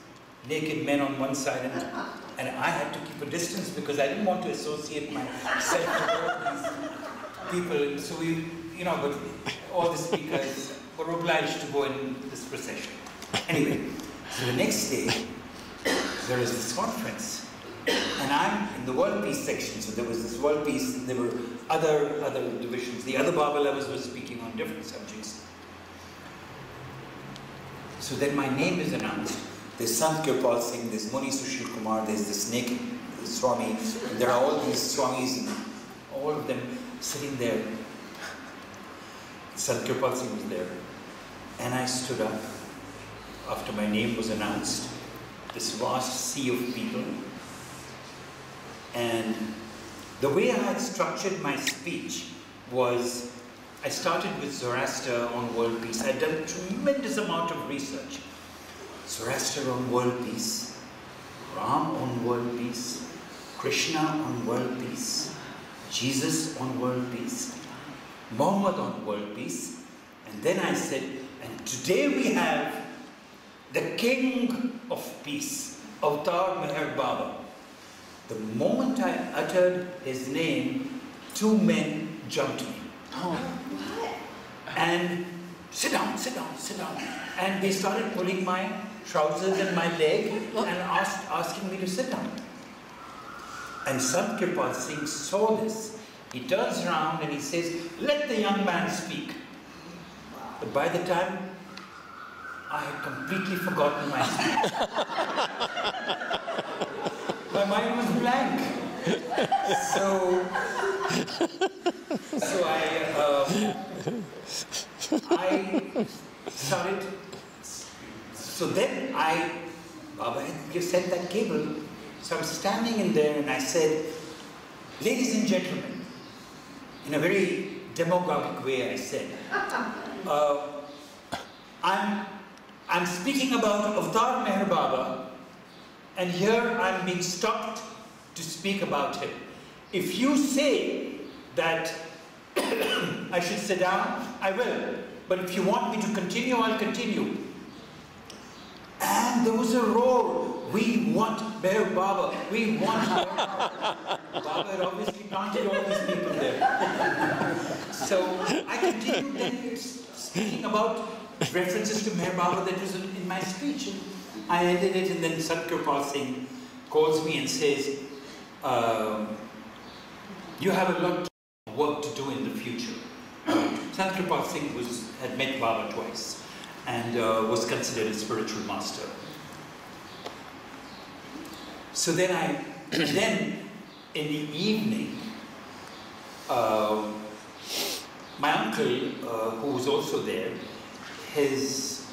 naked men on one side, and I had to keep a distance because I didn't want to associate myself with these people. So we, you know, but all the speakers were obliged to go in this procession. Anyway, so the next day, there is this conference, and I'm in the world peace section. So there was this world peace, and there were other divisions. The other Baba lovers were speaking on different subjects. So then my name is announced. There's Sant Kirpal Singh, there's Muni Sushil Kumar, there's this naked Swami, and there are all these Swamis, and all of them sitting there. Sant Kirpal Singh was there. And I stood up after my name was announced, this vast sea of people. And the way I had structured my speech was, I started with Zoroaster on world peace. I'd done a tremendous amount of research. Zoroaster on world peace, Ram on world peace, Krishna on world peace, Jesus on world peace, Muhammad on world peace, and then I said, and today we have the king of peace, Avatar Meher Baba. The moment I uttered his name, two men jumped me. And sit down, sit down, sit down. And they started pulling my trousers and my leg and asking me to sit down. And Sant Kirpal Singh saw this. He turns around and he says, let the young man speak. But by the time I had completely forgotten my speech. My mind was blank. So I started. So then Baba had sent that cable. So I'm standing in there and I said, ladies and gentlemen, in a very demagogic way I said, I'm speaking about Avatar Meher Baba, and here I'm being stopped to speak about him. If you say that I should sit down, I will. But if you want me to continue, I'll continue. And there was a roar. We want Meher Baba. We want Meher Baba. Baba had obviously planted all these people there. So I continued then speaking about references to Meher Baba that was in my speech. And I ended it, and then Sant Kirpal Singh calls me and says, you have a lot of work to do in the future. Sant Kirpal Singh had met Baba twice and was considered a spiritual master. So then then in the evening, my uncle, who was also there, his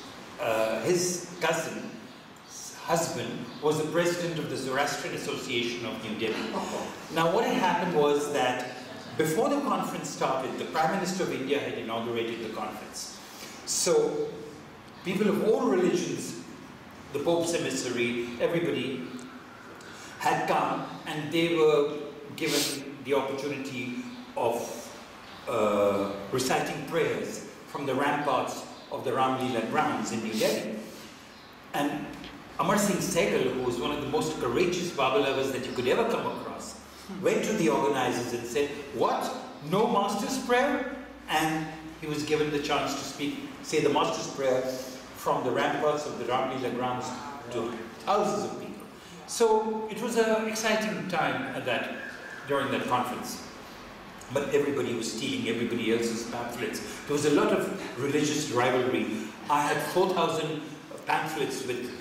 cousin's husband was the president of the Zoroastrian Association of New Delhi. Now what had happened was that before the conference started, the Prime Minister of India had inaugurated the conference. So people of all religions, the Pope's emissary, everybody had come, and they were given the opportunity of reciting prayers from the ramparts of the Ram Leela grounds in New Delhi. And Amar Singh Sehgal, who was one of the most courageous Baba lovers that you could ever come across, went to the organizers and said, what? No master's prayer? And he was given the chance to say the master's prayer from the ramparts of the Ram Leela grounds to thousands of people. So it was an exciting time during that conference. But everybody was stealing everybody else's pamphlets. There was a lot of religious rivalry. I had 4,000 pamphlets with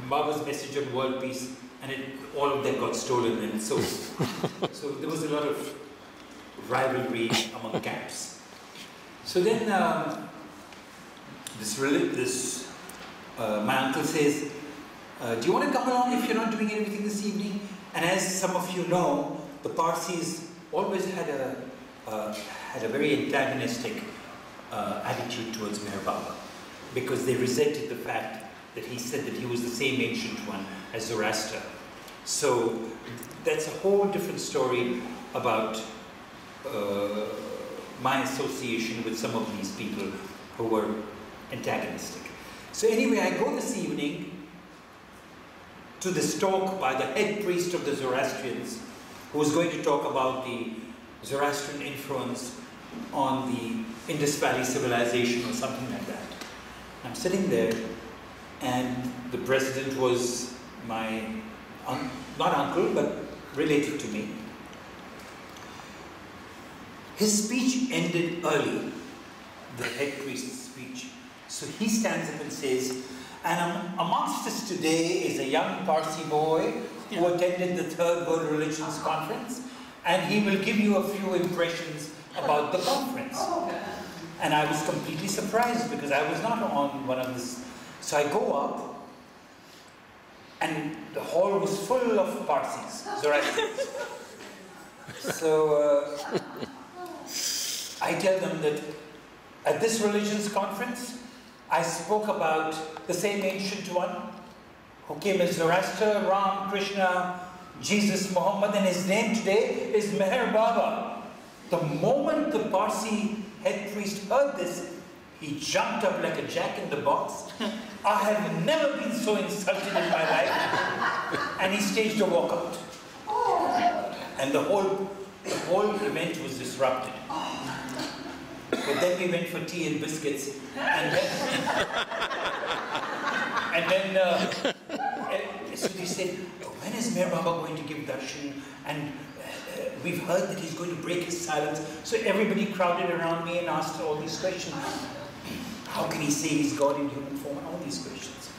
Baba's message on world peace, and all of them got stolen. And so there was a lot of rivalry among camps. So then my uncle says, do you want to come along if you're not doing anything this evening? And as some of you know, the Parsis always had a very antagonistic attitude towards Meher Baba, because they resented the fact that he said that he was the same ancient one as Zoroaster. So that's a whole different story about my association with some of these people who were antagonistic. So anyway, I go this evening to this talk by the head priest of the Zoroastrians, who is going to talk about the Zoroastrian influence on the Indus Valley civilization or something like that. I'm sitting there, and the president was my, not uncle, but related to me. His speech ended early, the head priest's speech. So he stands up and says, and amongst us today is a young Parsi boy who attended the Third World Religions Conference, and he will give you a few impressions about the conference. And I was completely surprised because I was not on one of this. So I go up, and the hall was full of Parsis, Zoroastrians. So I tell them that at this religions conference, I spoke about the same ancient one who came as Zoroaster, Ram, Krishna, Jesus, Muhammad, and his name today is Meher Baba. The moment the Parsi head priest heard this, he jumped up like a jack in the box. I have never been so insulted in my life. And he staged a walkout. And the whole event was disrupted. But then we went for tea and biscuits, and then so they said, when is Meher Baba going to give darshan? And we've heard that he's going to break his silence. So everybody crowded around me and asked all these questions. How can he say he's God in human form? And all these questions.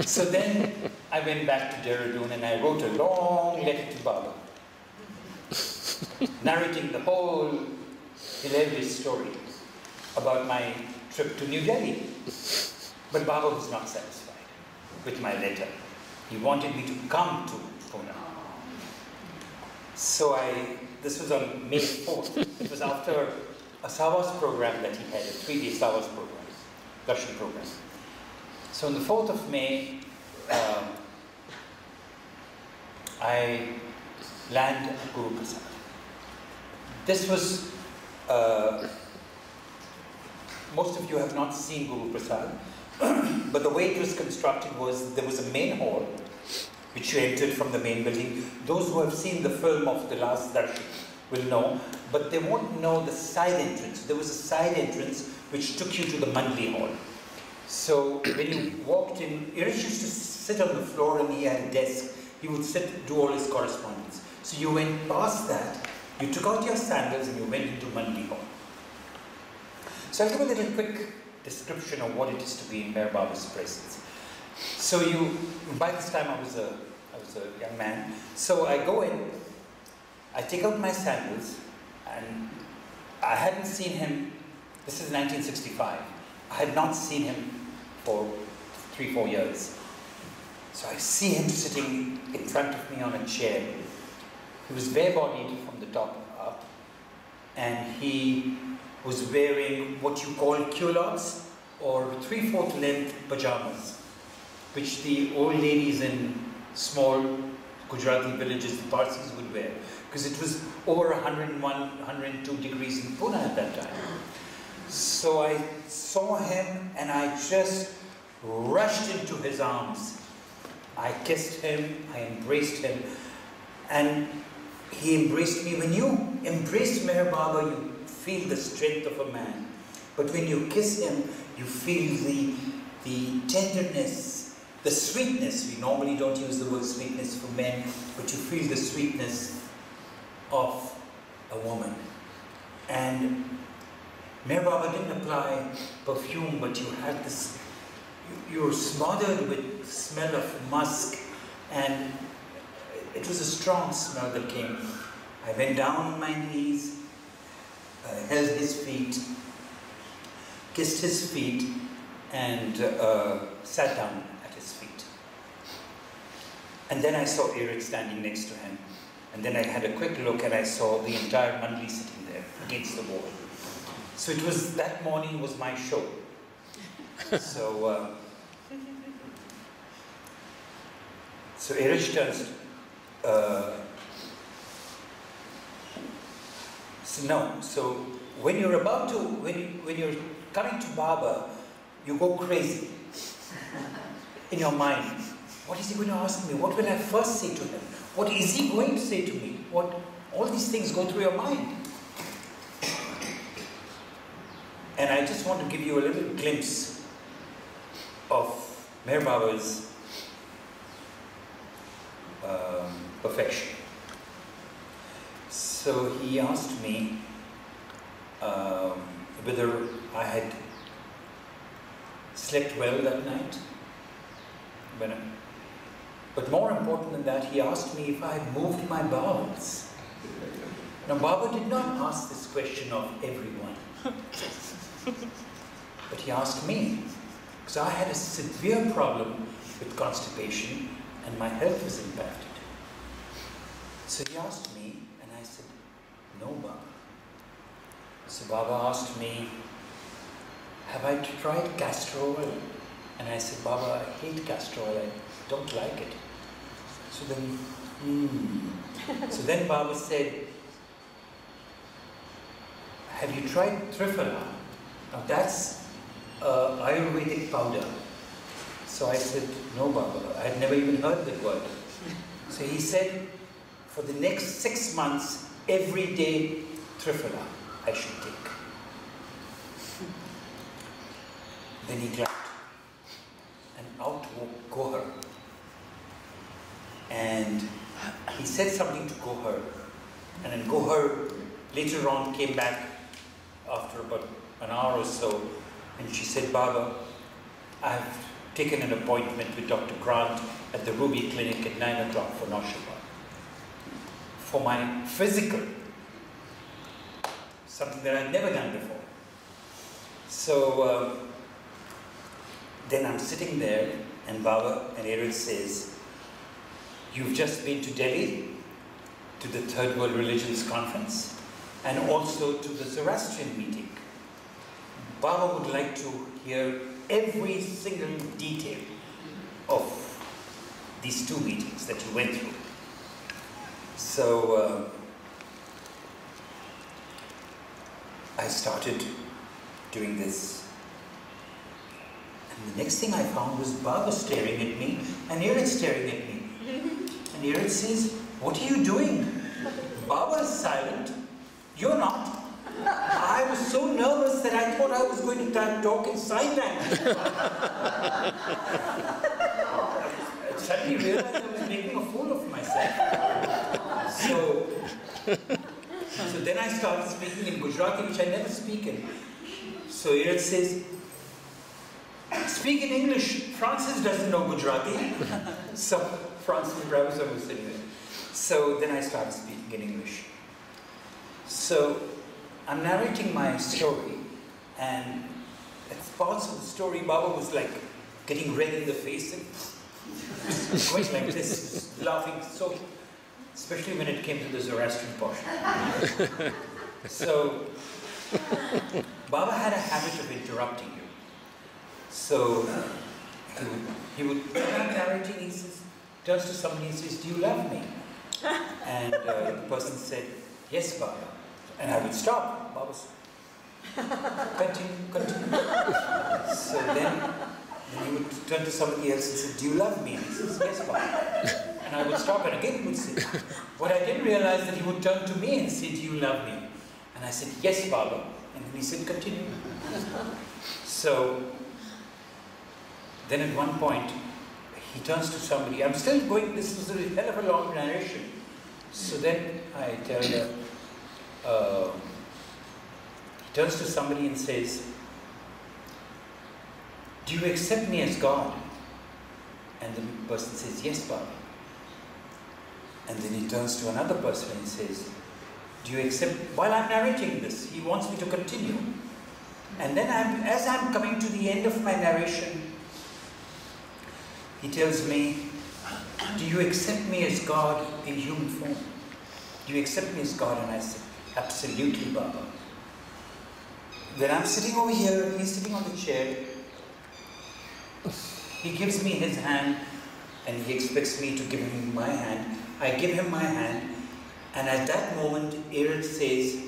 So then I went back to Dehradun and I wrote a long letter to Baba, narrating the whole hilarious story about my trip to New Delhi. But Baba was not satisfied with my letter. He wanted me to come to Pune. So this was on May 4th. It was after a Savas program that he had, a 3-day Savas program, Russian program. So on the 4th of May, I land at Guru Prasad. This was, most of you have not seen Guru Prasad, but the way it was constructed was, there was a main hall, which you entered from the main building. Those who have seen the film of The Last Darshan will know, but they won't know the side entrance. There was a side entrance which took you to the Mandli hall. So when you walked in, Irish used to sit on the floor and he had a desk. He would sit, do all his correspondence. So you went past that, you took out your sandals and you went into Mandli hall. So I'll give a little quick description of what it is to be in Meher Baba's presence. So by this time I was a young man. So I go in, I take out my sandals, and I hadn't seen him, this is 1965. I had not seen him for 3-4 years. So I see him sitting in front of me on a chair. He was bare-bodied from the top up, and he was wearing what you call culottes, or 3/4 length pajamas, which the old ladies in small Gujarati villages, the Parsis, would wear, because it was over 101, 102 degrees in Pune at that time. So I saw him and I just rushed into his arms. I kissed him, I embraced him, and he embraced me. When you embrace Meher Baba, you feel the strength of a man. But when you kiss him, you feel the tenderness, the sweetness. We normally don't use the word sweetness for men, but you feel the sweetness of a woman. And Meher Baba didn't apply perfume, but you had this, you were smothered with the smell of musk, and it was a strong smell that came. I went down on my knees, held his feet, kissed his feet, and sat down at his feet. And then I saw Eric standing next to him. And then I had a quick look and I saw the entire Mandli sitting there against the wall. So it was, that morning was my show. So Eric turns, so when you're about to, when you're coming to Baba, you go crazy in your mind. What is he going to ask me? What will I first say to him? What is he going to say to me? All these things go through your mind. And I just want to give you a little glimpse of Meher Baba's perfection. So he asked me whether I had slept well that night. But more important than that, he asked me if I had moved my bowels. Now, Baba did not ask this question of everyone. But he asked me, because I had a severe problem with constipation and my health was impacted. So he asked me, and I said, no, Baba. So Baba asked me, have I tried castor oil? And I said, Baba, I hate castor oil, I don't like it. So then, So then Baba said, have you tried Triphala? Now that's Ayurvedic powder. So I said, no, Baba, I had never even heard that word. So he said, for the next 6 months, every day Triphala I should take. Then he clapped, and out walked Gohar. And he said something to Gohar, and then Gohar later on came back after about an hour or so, and she said, Baba, I've taken an appointment with Dr. Grant at the Ruby Clinic at 9 o'clock for Naosherwan. For my physical, something that I'd never done before. So then I'm sitting there, and Baba and Eric says, you've just been to Delhi, to the Third World Religions Conference, and also to the Zoroastrian meeting. Baba would like to hear every single detail of these 2 meetings that you went through. So I started doing this. And the next thing I found was Baba staring at me and Eric staring at me. And Eric says, what are you doing? Baba is silent. You're not. I was so nervous that I thought I was going to talk in sign language. I suddenly realized I was making a fool of myself. So then I started speaking in Gujarati, which I never speak in. So Eric says, speak in English. Francis doesn't know Gujarati. So Francis Brabazon was sitting there. So then I started speaking in English. So I'm narrating my story, and at parts of the story, Baba was like getting red in the face and going like this, laughing, so, especially when it came to the Zoroastrian portion. So Baba had a habit of interrupting you. So he would when I'm narrating, he says, turns to somebody and says, do you love me? And the person said, yes, Baba. And I would stop. Baba's continue. So then he would turn to somebody else and say, do you love me? And he says, yes, Baba. And I would stop, and again he would say, what I didn't realize that he would turn to me and say, do you love me? And I said, yes, Baba. And then he said, continue. So then at one point, he turns to somebody. I'm still going, this was a hell of a long narration. So then I tell her, he turns to somebody and says, do you accept me as God? And the person says, yes, Baba. And then he turns to another person and says, do you accept, while I'm narrating this, he wants me to continue. And then as I'm coming to the end of my narration, he tells me, do you accept me as God in human form? Do you accept me as God? And I said, absolutely, Baba. Then I'm sitting over here, he's sitting on the chair. He gives me his hand and he expects me to give him my hand. I give him my hand, and at that moment, Erich says,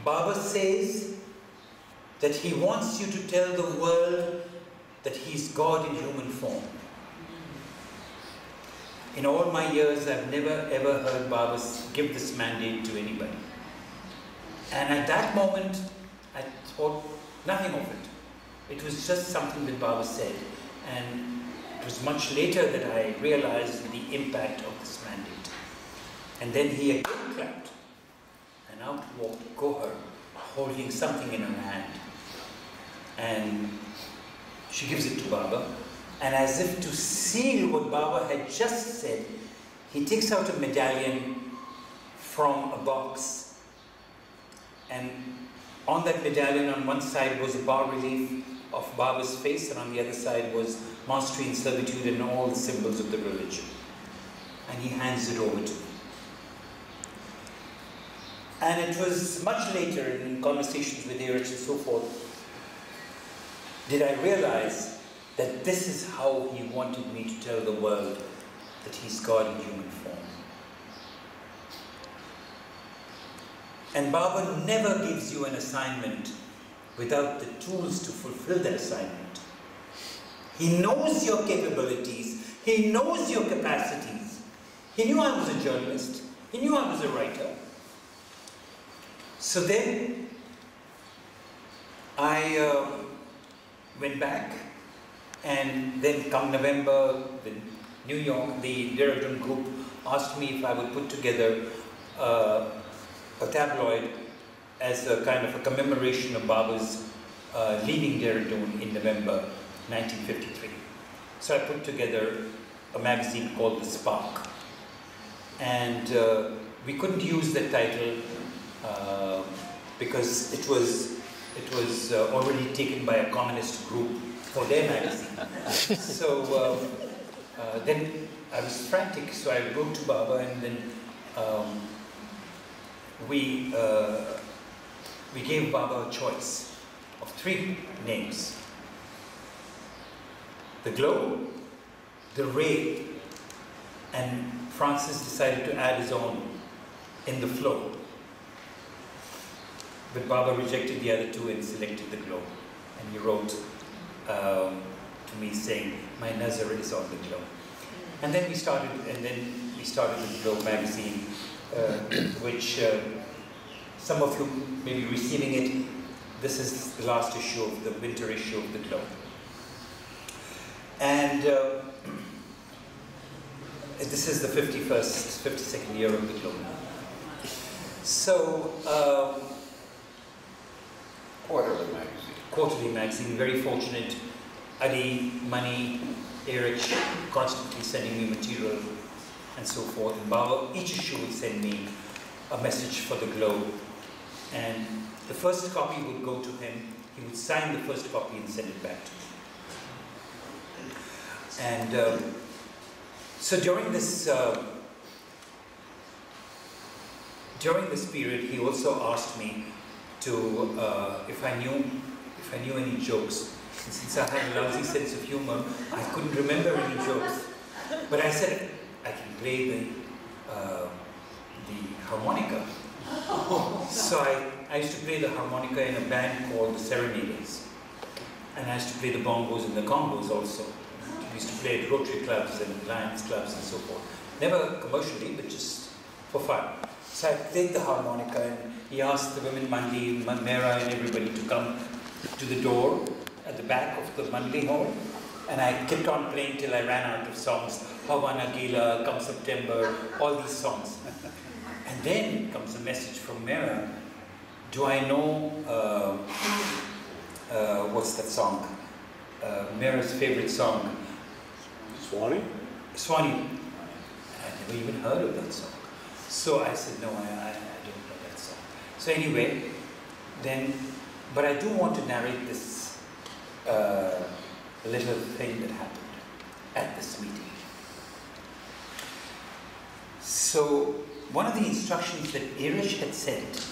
Baba says that he wants you to tell the world that he's God in human form. In all my years, I've never ever heard Baba give this mandate to anybody. And at that moment, I thought nothing of it. It was just something that Baba said. And it was much later that I realized the impact of this mandate. And then he again clapped. And out walked Gohar, holding something in her hand. And she gives it to Baba. And as if to seal what Baba had just said, he takes out a medallion from a box. And on that medallion, on one side was a bas-relief of Baba's face, and on the other side was monastery and servitude and all the symbols of the religion. And he hands it over to me. And it was much later, in conversations with Erich and so forth, did I realize that this is how he wanted me to tell the world that he's God in human form. And Baba never gives you an assignment without the tools to fulfill that assignment. He knows your capabilities. He knows your capacities. He knew I was a journalist. He knew I was a writer. So then I went back, and then come November, the New York, the Dehradun group asked me if I would put together a tabloid as a kind of a commemoration of Baba's leaving Dehradun in November 1953. So I put together a magazine called The Spark. And we couldn't use the title because it was already taken by a communist group for their magazine. So then I was frantic, so I wrote to Baba, and then we gave Baba a choice of 3 names: The Glow, The Ray, and Francis decided to add his own, In the Flow. But Baba rejected the other 2 and selected The Glow. And he wrote to me saying, my nazar is on The Glow. And then we started the Glow magazine, which some of you may be receiving it. This is the last issue of the winter issue of The Glow. And this is the 52nd year of The Glow now. So, Quarterly magazine, very fortunate. Ali, Mani, Erich constantly sending me material and so forth. And Baba, each issue would send me a message for The Glow. And the first copy would go to him. He would sign the first copy and send it back to me. And so during this period, he also asked me to, if I knew any jokes. And since I had a lousy sense of humor, I couldn't remember any jokes. But I said, I can play the harmonica. So I used to play the harmonica in a band called the Serenaders. And I used to play the bongos and the congos also. We used to play at Rotary clubs and Lions clubs and so forth. Never commercially, but just for fun. So I played the harmonica, and he asked the women, Mandi, MEHER, and everybody to come to the door at the back of the Mandli hall. And I kept on playing till I ran out of songs. Hawana Gila, Come September, all these songs. And then comes a message from MEHER. Do I know, what's that song? MEHER's favorite song. Swanee? Swanee. I never even heard of that song. So I said, no, I don't know that So anyway, then, but I do want to narrate this little thing that happened at this meeting. So one of the instructions that Irish had sent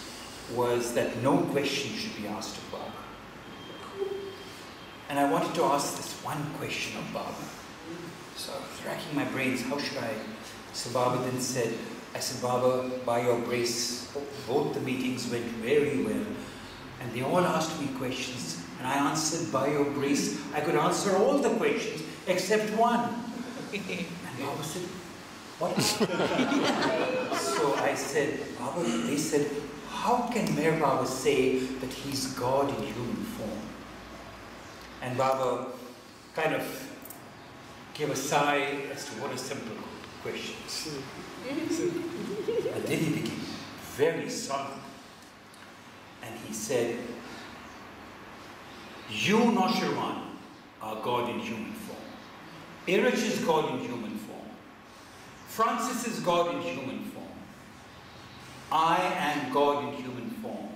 was that no question should be asked of Baba. And I wanted to ask this one question of Baba. So I was racking my brains, how should I? So Baba then said, I said, Baba, by your grace, both the meetings went very well. And they all asked me questions. And I answered, by your grace, I could answer all the questions except one. And Baba said, what? So I said, Baba, they said, how can Meher Baba say that he's God in human form? And Baba kind of gave a sigh as to what a simple question. And then he became very solemn. And he said, you, Naosherwan, are God in human form. Irish is God in human form. Francis is God in human form. I am God in human form.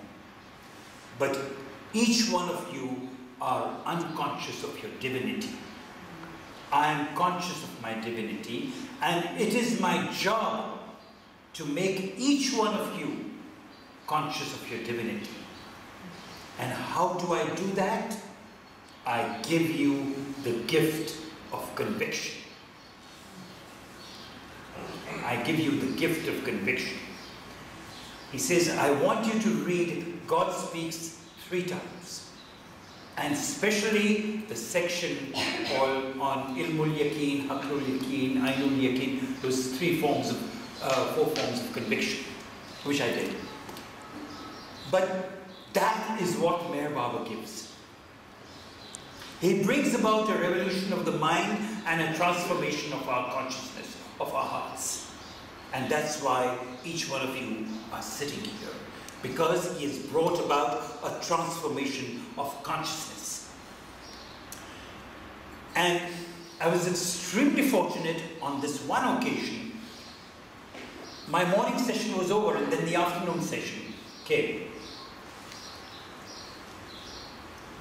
But each one of you are unconscious of your divinity. I am conscious of my divinity, and it is my job to make each one of you conscious of your divinity. And how do I do that? I give you the gift of conviction. I give you the gift of conviction. He says, I want you to read God Speaks 3 times. And especially the section on Ilmul Yaqeen, Haqqul Yaqeen, Ainul Yaqeen, those 4 forms of conviction, which I did. But that is what Meher Baba gives. He brings about a revolution of the mind and a transformation of our consciousness, of our hearts. And that's why each one of you are sitting here. Because he has brought about a transformation of consciousness. And I was extremely fortunate on this one occasion. My morning session was over and then the afternoon session came.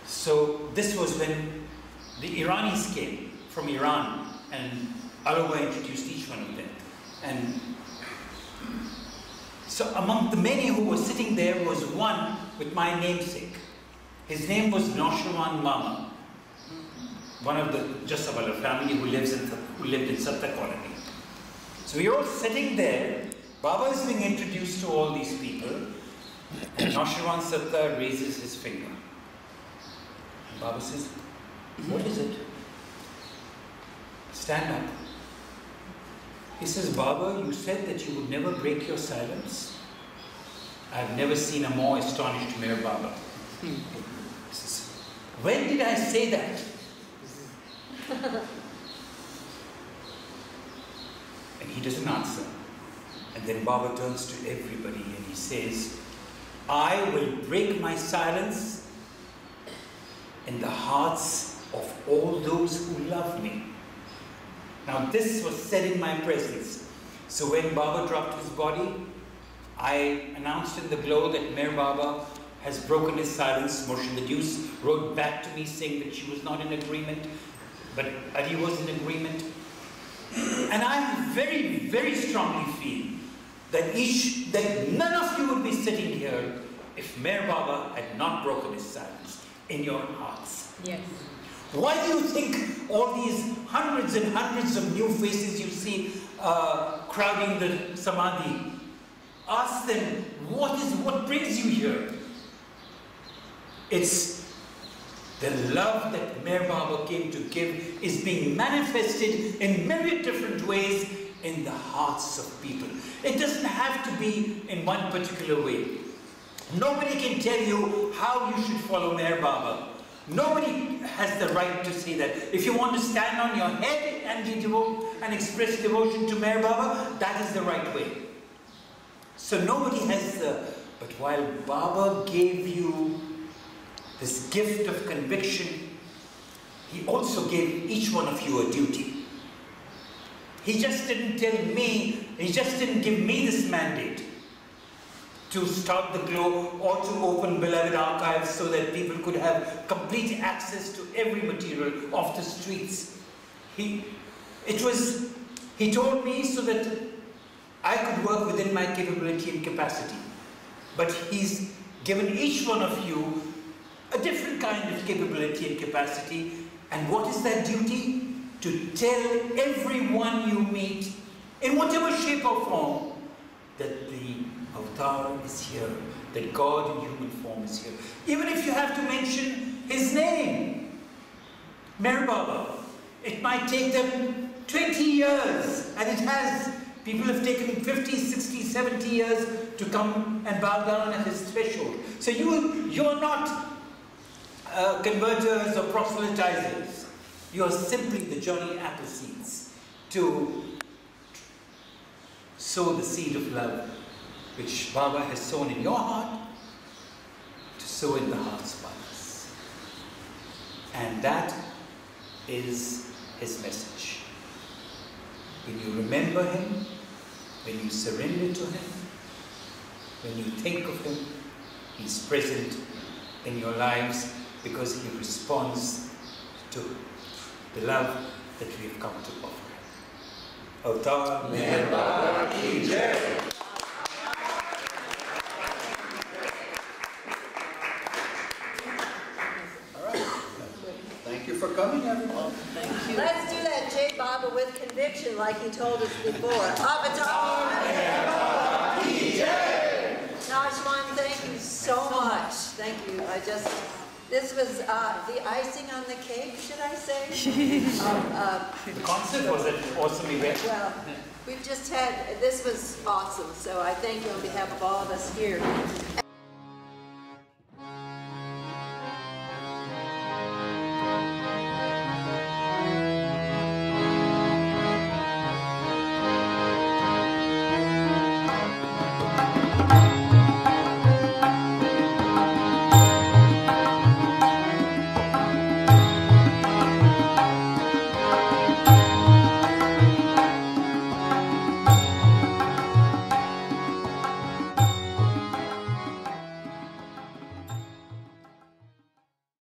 So this was when the Iranis came from Iran, and Allah introduced each one of them. And so among the many who were sitting there was one with my namesake. His name was Naosherwan Mama, one of the Jasawala family who lived in Satta colony. So we were all sitting there. Baba is being introduced to all these people, and Naosherwan Satta raises his finger. And Baba says, what is it? Stand up. He says, Baba, you said that you would never break your silence. I've never seen a more astonished Meher Baba. He says, when did I say that? And he doesn't answer. And then Baba turns to everybody and he says, I will break my silence in the hearts of all those who love me. Now this was said in my presence. So when Baba dropped his body, I announced in the glow that Meher Baba has broken his silence. Moshe the Deuce wrote back to me saying that she was not in agreement, but Adi was in agreement. And I very, very strongly feel that none of you would be sitting here if Meher Baba had not broken his silence in your hearts. Yes. Why do you think all these hundreds and hundreds of new faces you see crowding the Samadhi? Ask them, what brings you here? It's the love that Meher Baba came to give is being manifested in many different ways in the hearts of people. It doesn't have to be in one particular way. Nobody can tell you how you should follow Meher Baba. Nobody has the right to say that. If you want to stand on your head and express devotion to Meher Baba, that is the right way. So nobody has the... But while Baba gave you this gift of conviction, he also gave each one of you a duty. He just didn't tell me, he just didn't give me this mandate. to start the glow or to open beloved archives so that people could have complete access to every material off the streets. He told me so that I could work within my capability and capacity. But he's given each one of you a different kind of capability and capacity. And what is that duty? To tell everyone you meet, in whatever shape or form, that the avatar is here, that God in human form is here. Even if you have to mention his name, Meher Baba, it might take them 20 years, and it has. People have taken 50, 60, 70 years to come and bow down at his threshold. So you're not converters or proselytizers. You're simply the Johnny Appleseeds to sow the seed of love, which Baba has sown in your heart, to sow in the hearts of others. And that is his message. When you remember him, when you surrender to him, when you think of him, he's present in your lives because he responds to the love that we have come to offer him. Avatar Meher Baba Ki Jai. Thank you for coming, everyone. Thank you. Let's do that J Baba with conviction like he told us before. Avatar! Naosherwan, thank you so much. Thank you. This was the icing on the cake, should I say? The concert was an awesome event. Well, we've just had, this was awesome, so I thank you on behalf of all of us here.